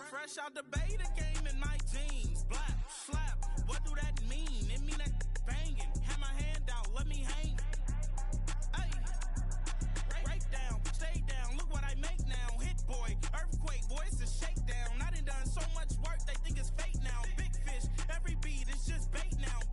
fresh out the beta game in my jeans. Black, slap, what do that mean? It mean that banging. Have my hand out, let me hang. Hey, break down, stay down. Look what I make now. Hit boy, earthquake, boy, it's a shakedown. I done so much work, they think it's fake now. Big fish, every beat is just bait now.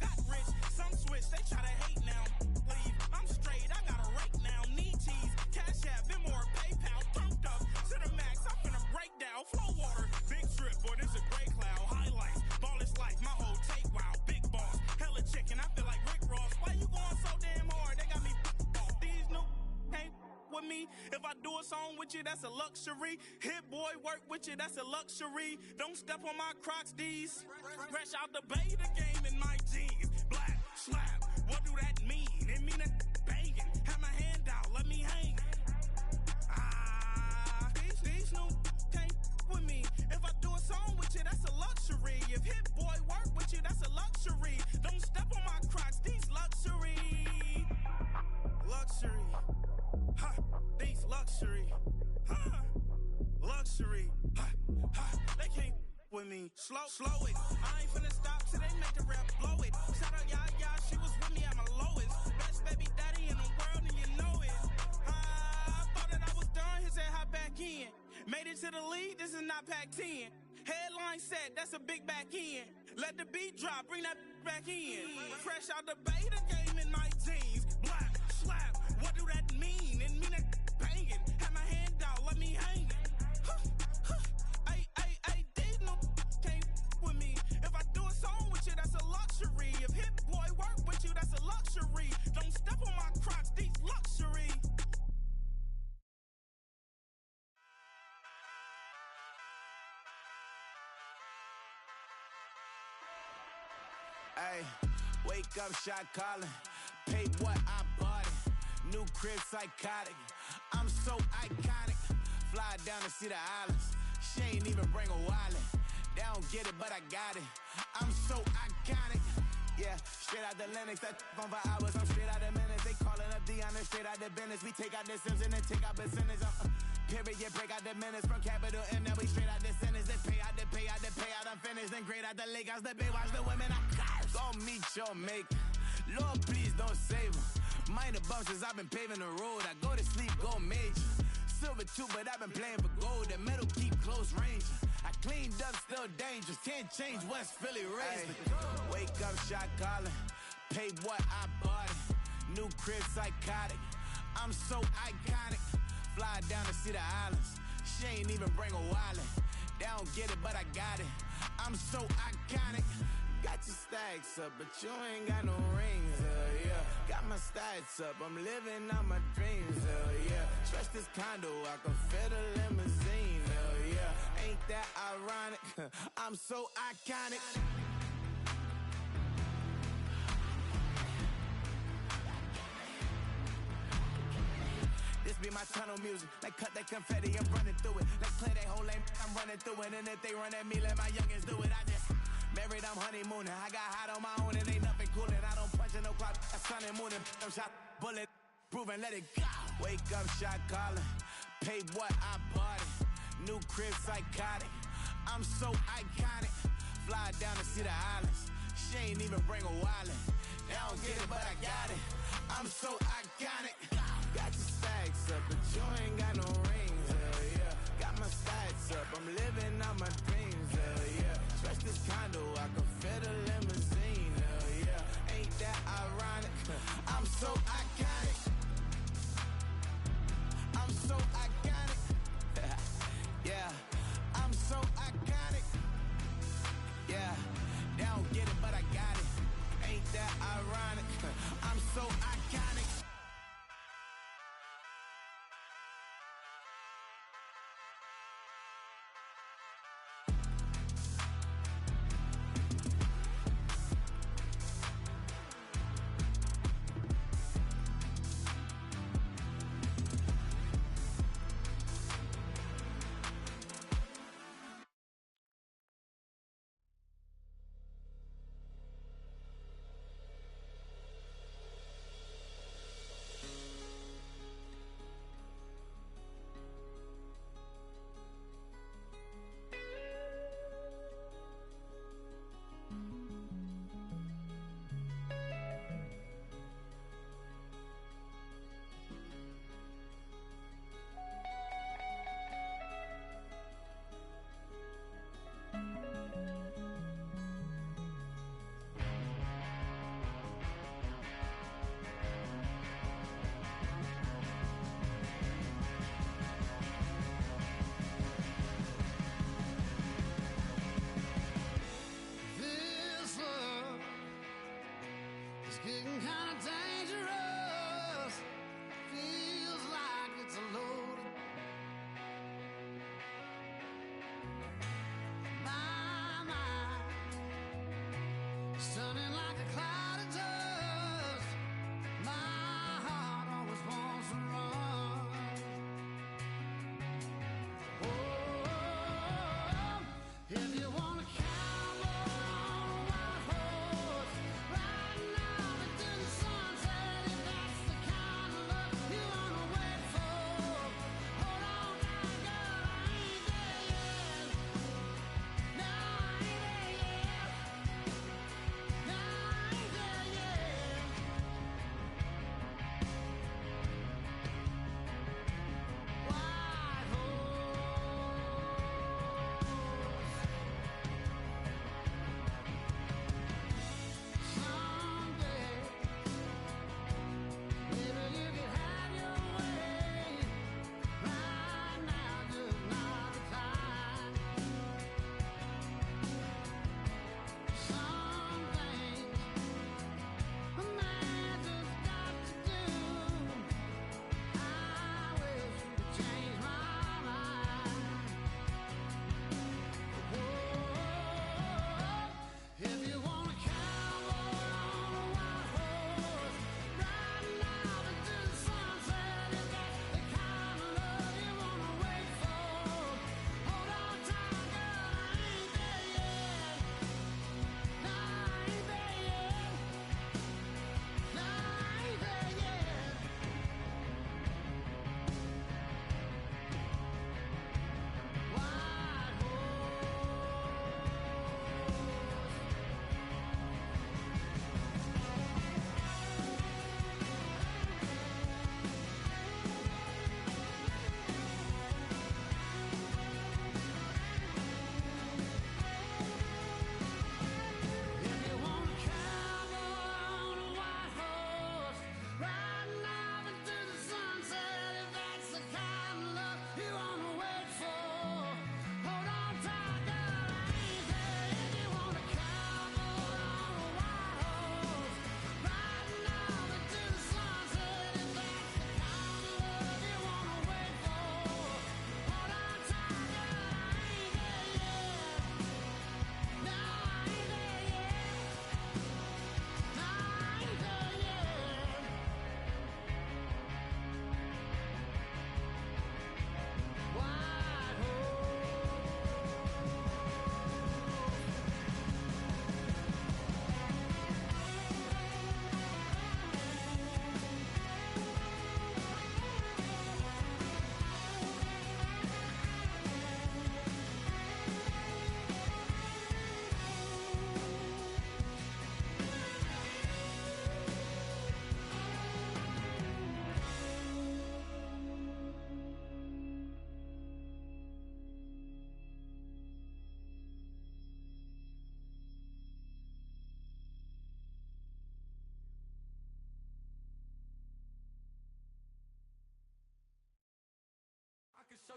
a song with you, that's a luxury. Hit boy work with you, that's a luxury. Don't step on my Crocs, D's. Fresh out the bay, the game in my jeans. Black slap, what do that mean? It mean a banging. Have my hand out, let me hang. These new can't with me. If I do a song with you, that's a luxury. If hit boy work with you, that's a luxury. Don't step on my Crocs, these luxury. Luxury. Ha, these luxury. Ha, luxury. Ha, ha, they can't with me. Slow it. I ain't finna stop till they make the rap blow it. Shout out, yeah, she was with me at my lowest. Best baby daddy in the world, and you know it. I thought that I was done, he said hop back in. Made it to the league, this is not Pac-10. Headline set, that's a big back end. Let the beat drop, bring that back in. Fresh out the bay, the game in my jeans. Black slap, what do that mean? It mean a banging. Have my hand out, let me hang it. These no can't with me. If I do a song with you, that's a luxury. If hit boy work with you, that's a luxury. Don't step on my Crocs, these luxury. Ay, wake up, shot calling. Pay what I bought it. New crib, psychotic. I'm so iconic. Fly down to see the islands. She ain't even bring a wallet. They don't get it, but I got it. I'm so iconic. Yeah, straight out the Lennox. That on for hours. I'm straight out the minutes. They calling up Dion and straight out the business. We take out the Sims and then take out percentage. Period, break out the minutes from capital M. Now we straight out the sentence. They pay out, I'm finished. Then great out the lake house, the bay, watch the women. I got go meet your maker. Lord, please don't save them. Minor bumps as I've been paving the road. I go to sleep, go major. Silver too, but I've been playing for gold. The metal keep close range. I cleaned up, still dangerous. Can't change West Philly raised. Wake up, shot calling. Pay what I bought it. New crib, psychotic. I'm so iconic. Fly down to see the islands. She ain't even bring a wallet. They don't get it, but I got it. I'm so iconic. Got your stacks up, but you ain't got no rings, yeah. Got my stats up, I'm living out my dreams, yeah. Stretch this condo, I can fit a limousine, yeah. Ain't that ironic? I'm so iconic. This be my tunnel music. Like cut that confetti, I'm running through it. Like play that whole lane, I'm running through it. And if they run at me, let my youngins do it. I just married, I'm honeymooning. I got hot on my own and ain't nothing coolin'. I don't punch in no clock, I sun and moonin'. I'm shot, bullet, proven, let it go. Wake up, shot calling. Pay what I bought it. New crib, psychotic. I'm so iconic. Fly down to see the islands. She ain't even bring a wallet. They don't get it, but I got it. I'm so iconic. Got your stacks up, but you ain't got no rings, yeah. Got my stats up, I'm living out my dreams, yeah. Stretch this condo, I can fit a limousine, yeah. Ain't that ironic? I'm so iconic. I'm so iconic. Yeah, I'm so iconic. Yeah, they don't get it, but I got it. Ain't that ironic? I'm so iconic.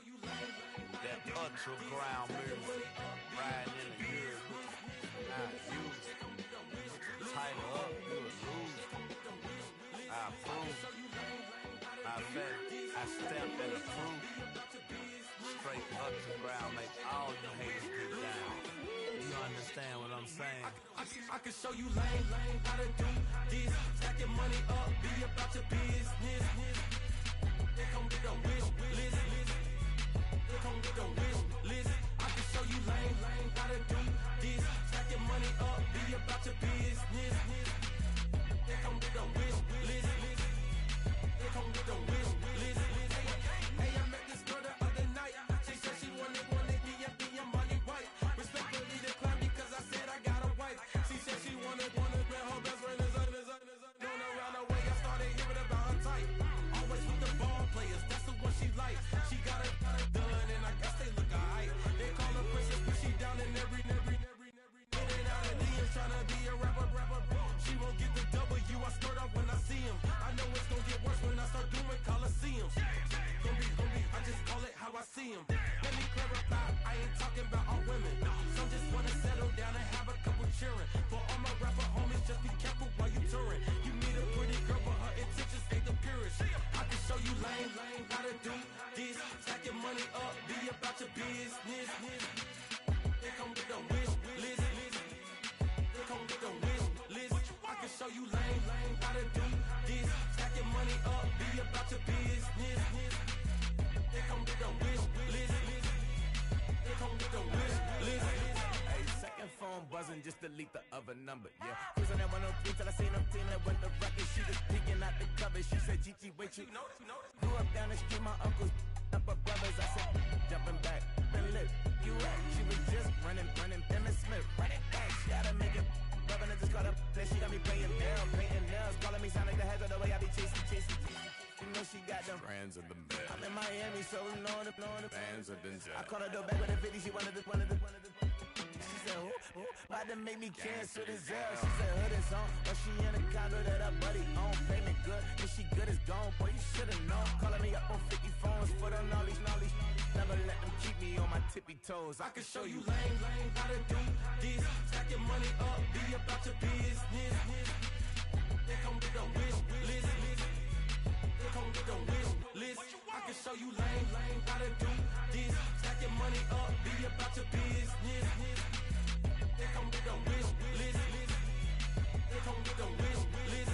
That ultra ground music, riding in the good. I use it. Tighten up, you would lose. I approve. I bet I stamped and approved. Straight ultra ground make all you haters get down. You understand what I'm saying? I can show you lame, how to do this. Stack your money up, be about your business. They come with a wish list. They come with a wish list. I can show you lame, how to do this. Stack your money up, be about your business. They come with a wish list. They come with a wish list. Hey, I met this girl the other night. She said she wanted be a money white. Respectfully declined because I said I got a wife. She said she wanted but her best friend is known around the way. I started hearing about her type. Always with the ball players, that's the one she like. She got it done and I guess they look alright. They call her princess, but she down in every. In and out of DMs trying to be a rapper. She won't get the W, I skirt off when I see him. I know it's gonna get worse when I start doing Coliseums. Gonna be, I just call it how I see him. Let me clarify, I ain't talking about all women. Some just wanna settle down and have a couple cheering. For all my rapper homies, just be careful while you touring. You meet a pretty girl, but her intentions ain't the purest. I can show you lame, how to do this. Stack your money up, be about your business. They come with a wish list. They come with a wish list. I can show you lame, how to do this. Stack your money up, be about your business. They come with a wish list. They come with a wish list. Hey, second phone buzzing, just delete the other number, yeah. Cruising at 103 till I seen them team that went the record. She was peeking out the cover. She said, Gigi, wait, you grew up down the street, my uncles up her brothers. I said, jumping back, been lit. You at? She was just running, Emmett Smith, running back. She gotta make it. Rubbing it, just caught up. Then she got me paying down, painting nails, calling me sound like the heads of the way I be chasing. You know she got them Brands of the best. I'm in Miami, so knowing the Bands of the I called her door back with a 50, she wanted the. She said, who? About to make me cancel this L. She said, hood is on, but she in a condo that her buddy own. Payment good, if she good is gone. Boy, you should've known. Calling me up on 50 phones, foot on all these. Never let them keep me on my tippy toes. I can show you lame, how to do this. Stack your money up, be about your business. They come with a wish list. They come with a wish list. I can show you lame, how to do this. Stack your money up, be about your business. They come with a wish list. They come with a wish list.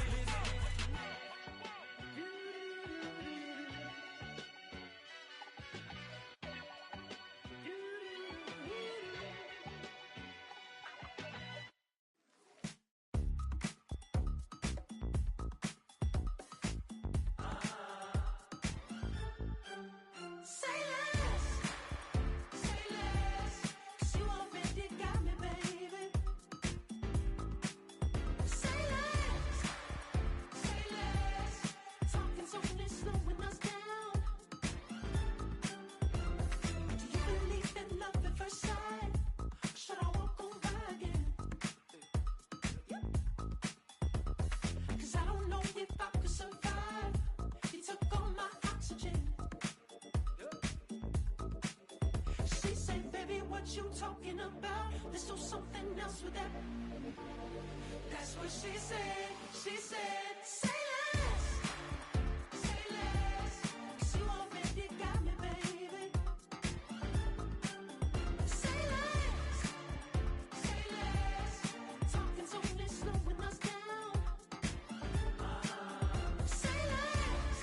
You talking about? Let's do something else with that. That's what she said. She said, say less. Say less. 'Cause you already got me, baby. Say less. Say less. Talking's only slowing us down. Say less.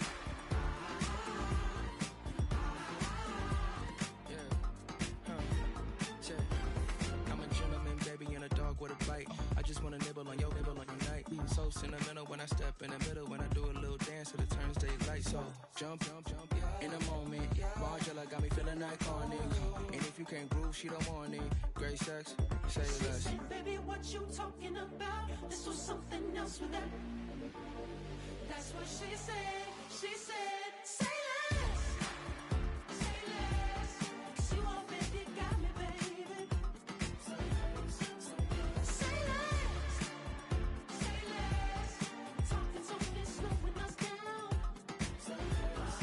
I'm a gentleman, baby, and a dog with a bite. I just wanna nibble on your night. So sentimental when I step in the middle. When I do a little dance to the turns daylight. So jump, in a moment. Margella got me feeling iconic. And if you can't groove, she don't want it. Great sex, say She less. said, baby, what you talking about? Let's do something else with that. That's what she said. She said, say less. Say less. 'Cause you already got me, baby. Say less. Say less. Talking's only slowing us down. Say less.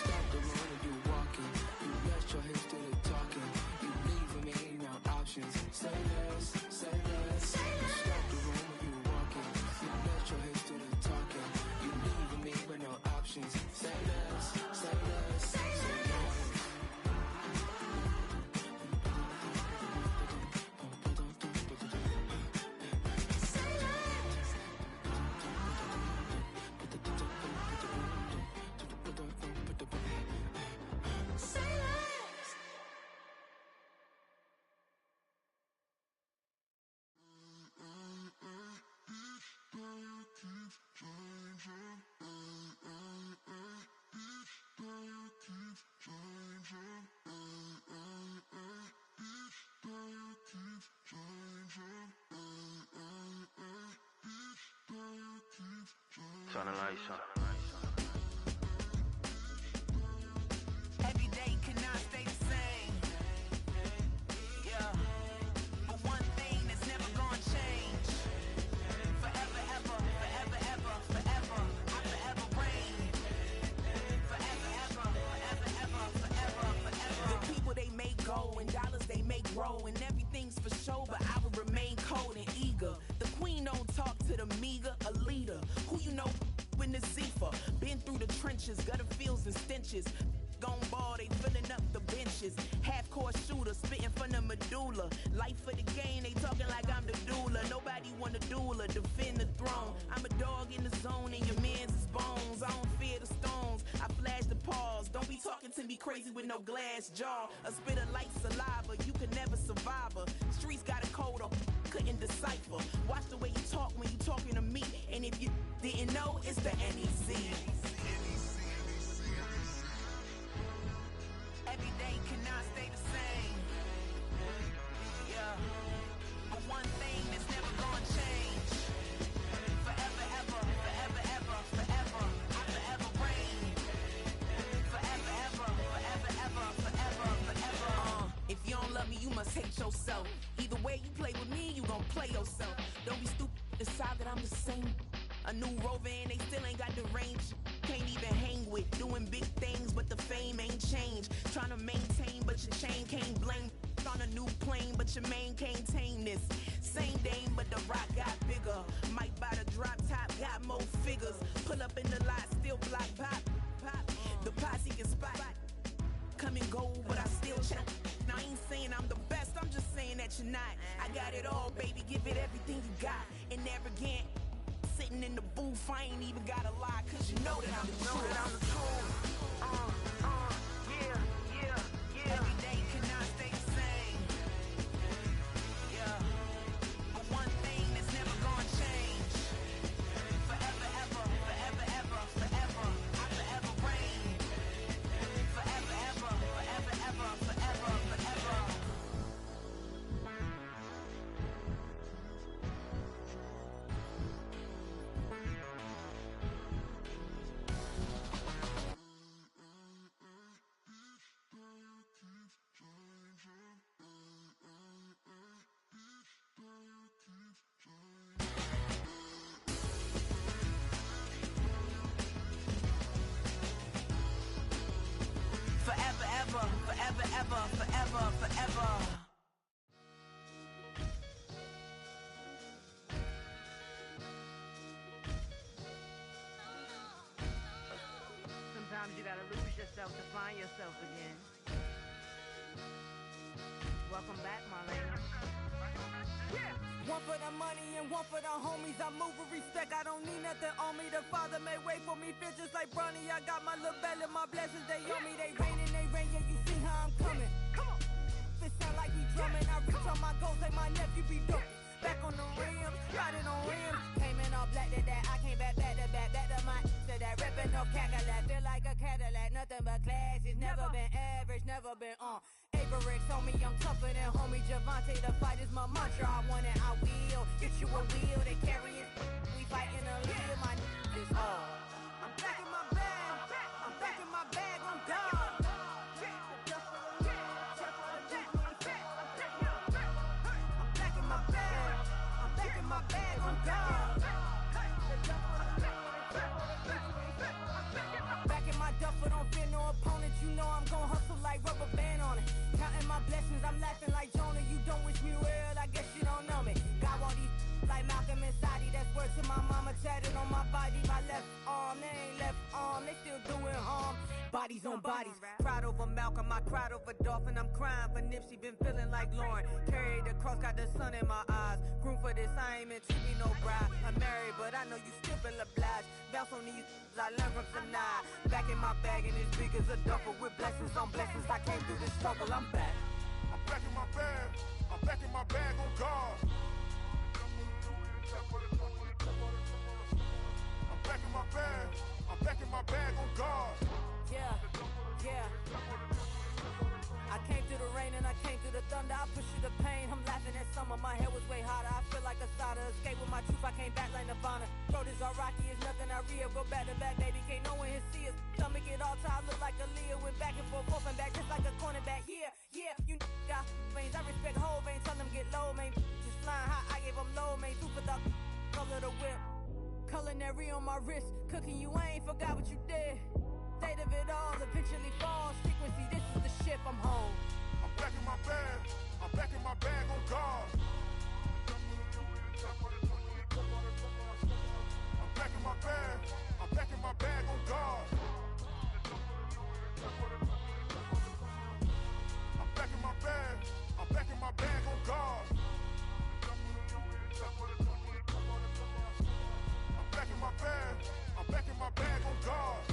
Stop the room and you walk Shining lights on. Every day cannot stay the same. Yeah. But one thing that's never gonna change. Forever, ever, forever, ever, forever. I forever reign. Forever, ever, forever, ever, forever, forever. The people they make go and dollars they make grow and everything's for show, but I will remain cold and eager. The queen don't talk to the meager, a leader. Who you know in the Zephyr? Been through the trenches, gutter fields and stenches. Gone ball, they filling up the benches. Half-court shooter, spitting from the medulla. Life for the game, they talking like I'm the doula. Nobody want to duel or defend the throne. I'm a dog in the zone and your man's is bones. I don't fear the stones, I flash the paws. Don't be talking to me crazy with no glass jaw. A spit of light saliva, you can never survive her. Streets got a code up, couldn't decipher. Watch the way you talk when you talking to me. And if you didn't know, it's the NEC. Every day cannot stay the same. Yeah. But one thing that's never gonna change. Forever, ever, forever, ever, forever. I forever reign. Forever, ever, forever, ever, forever, forever. If you don't love me, you must hate yourself. Either way you play with me, you gon' play yourself. Don't be stupid, decide that I'm the same. A new rover and they still ain't got the range. Can't even hang with, doing big things, but the fame ain't changed. Trying to maintain, but your chain can't blame. On a new plane, but your main can't tame this. Same dame, but the rock got bigger. Might buy the drop top, got more figures. Pull up in the lot, still block pop. The posse can spot. Come and go, but I still check. Now I ain't saying I'm the best, I'm just saying that you're not. I got it all, baby, give it everything you got. And arrogant, sitting in the booth, I ain't even gotta lie, cause you know that I'm the truth. Yeah. Every day cannot stay the same. Yeah. But one thing that's never gonna change. Forever, ever, forever, ever, forever. I forever reign. Forever, ever, forever, ever, forever, forever. Forever, ever, forever, ever, forever, forever. Sometimes you gotta lose yourself to find yourself again. Welcome back, Marlena. Yeah. One for the money and one for the homies. I move with respect, I don't need nothing on me. The Father may wait for me, feel just like Bronny. I got my little belly, my blessings, they on me. They rain, yeah, you see how I'm coming. Come on. It sound like we drumming. I reach on my goals like my nephew be dope. Back on the rims, riding on rims. Came in all black to that, I came back to my to that ripping no Cadillac. Feel like a Cadillac, nothing but class. It's never been average, never been on. Averix on me, I'm tougher than homie Javante. The fight is my mantra, I want it, I will. Get you a wheel, they carry it. We fighting a little, my is all. I'm back in my bag, I'm back in my bag, on God. My bag on God. Back in my duffel, don't fear no opponent. You know I'm gon' hustle like rubber band on it. Counting my blessings, I'm laughing like Jonah. You don't wish me well, I guess you don't know me. Got all these like Malcolm and Sadie. That's word to my mama, tatted on my body. My left arm, they ain't left arm, they still doing harm. Bodies on bodies, cried over Malcolm, I cried over Dolphin. I'm crying for Nipsey, been feeling like Lauren. Carried the cross, got the sun in my eyes. Room for this, I ain't meant to be no bride. I'm married, but I know you still feel obliged. Bounce on these, I learned from Sanaa. Back in my bag, and it's big as a duffel. With blessings on blessings, I came through this struggle, I'm back. I'm back in my bag, I'm back in my bag on God. I'm back in my bag, I'm back in my bag on God. Yeah. I came through the rain and I came through the thunder. I pushed through the pain, I'm laughing at summer. My hair was way hotter, I feel like a soda. Escape with my truth, I came back like Nirvana. Throat is all rocky, it's nothing I real, but Culinary on my wrist, cooking you, I ain't forgot what you did. State of it all, eventually falls. Frequency, this is the ship, I'm home. I'm back in my bag. I'm back in my bag on guard. I'm back in my bag. I'm back in my bag on guard. I'm back in my bag. I'm back in my bag on guard. I'm back in my bag. I'm back in my bag on guard.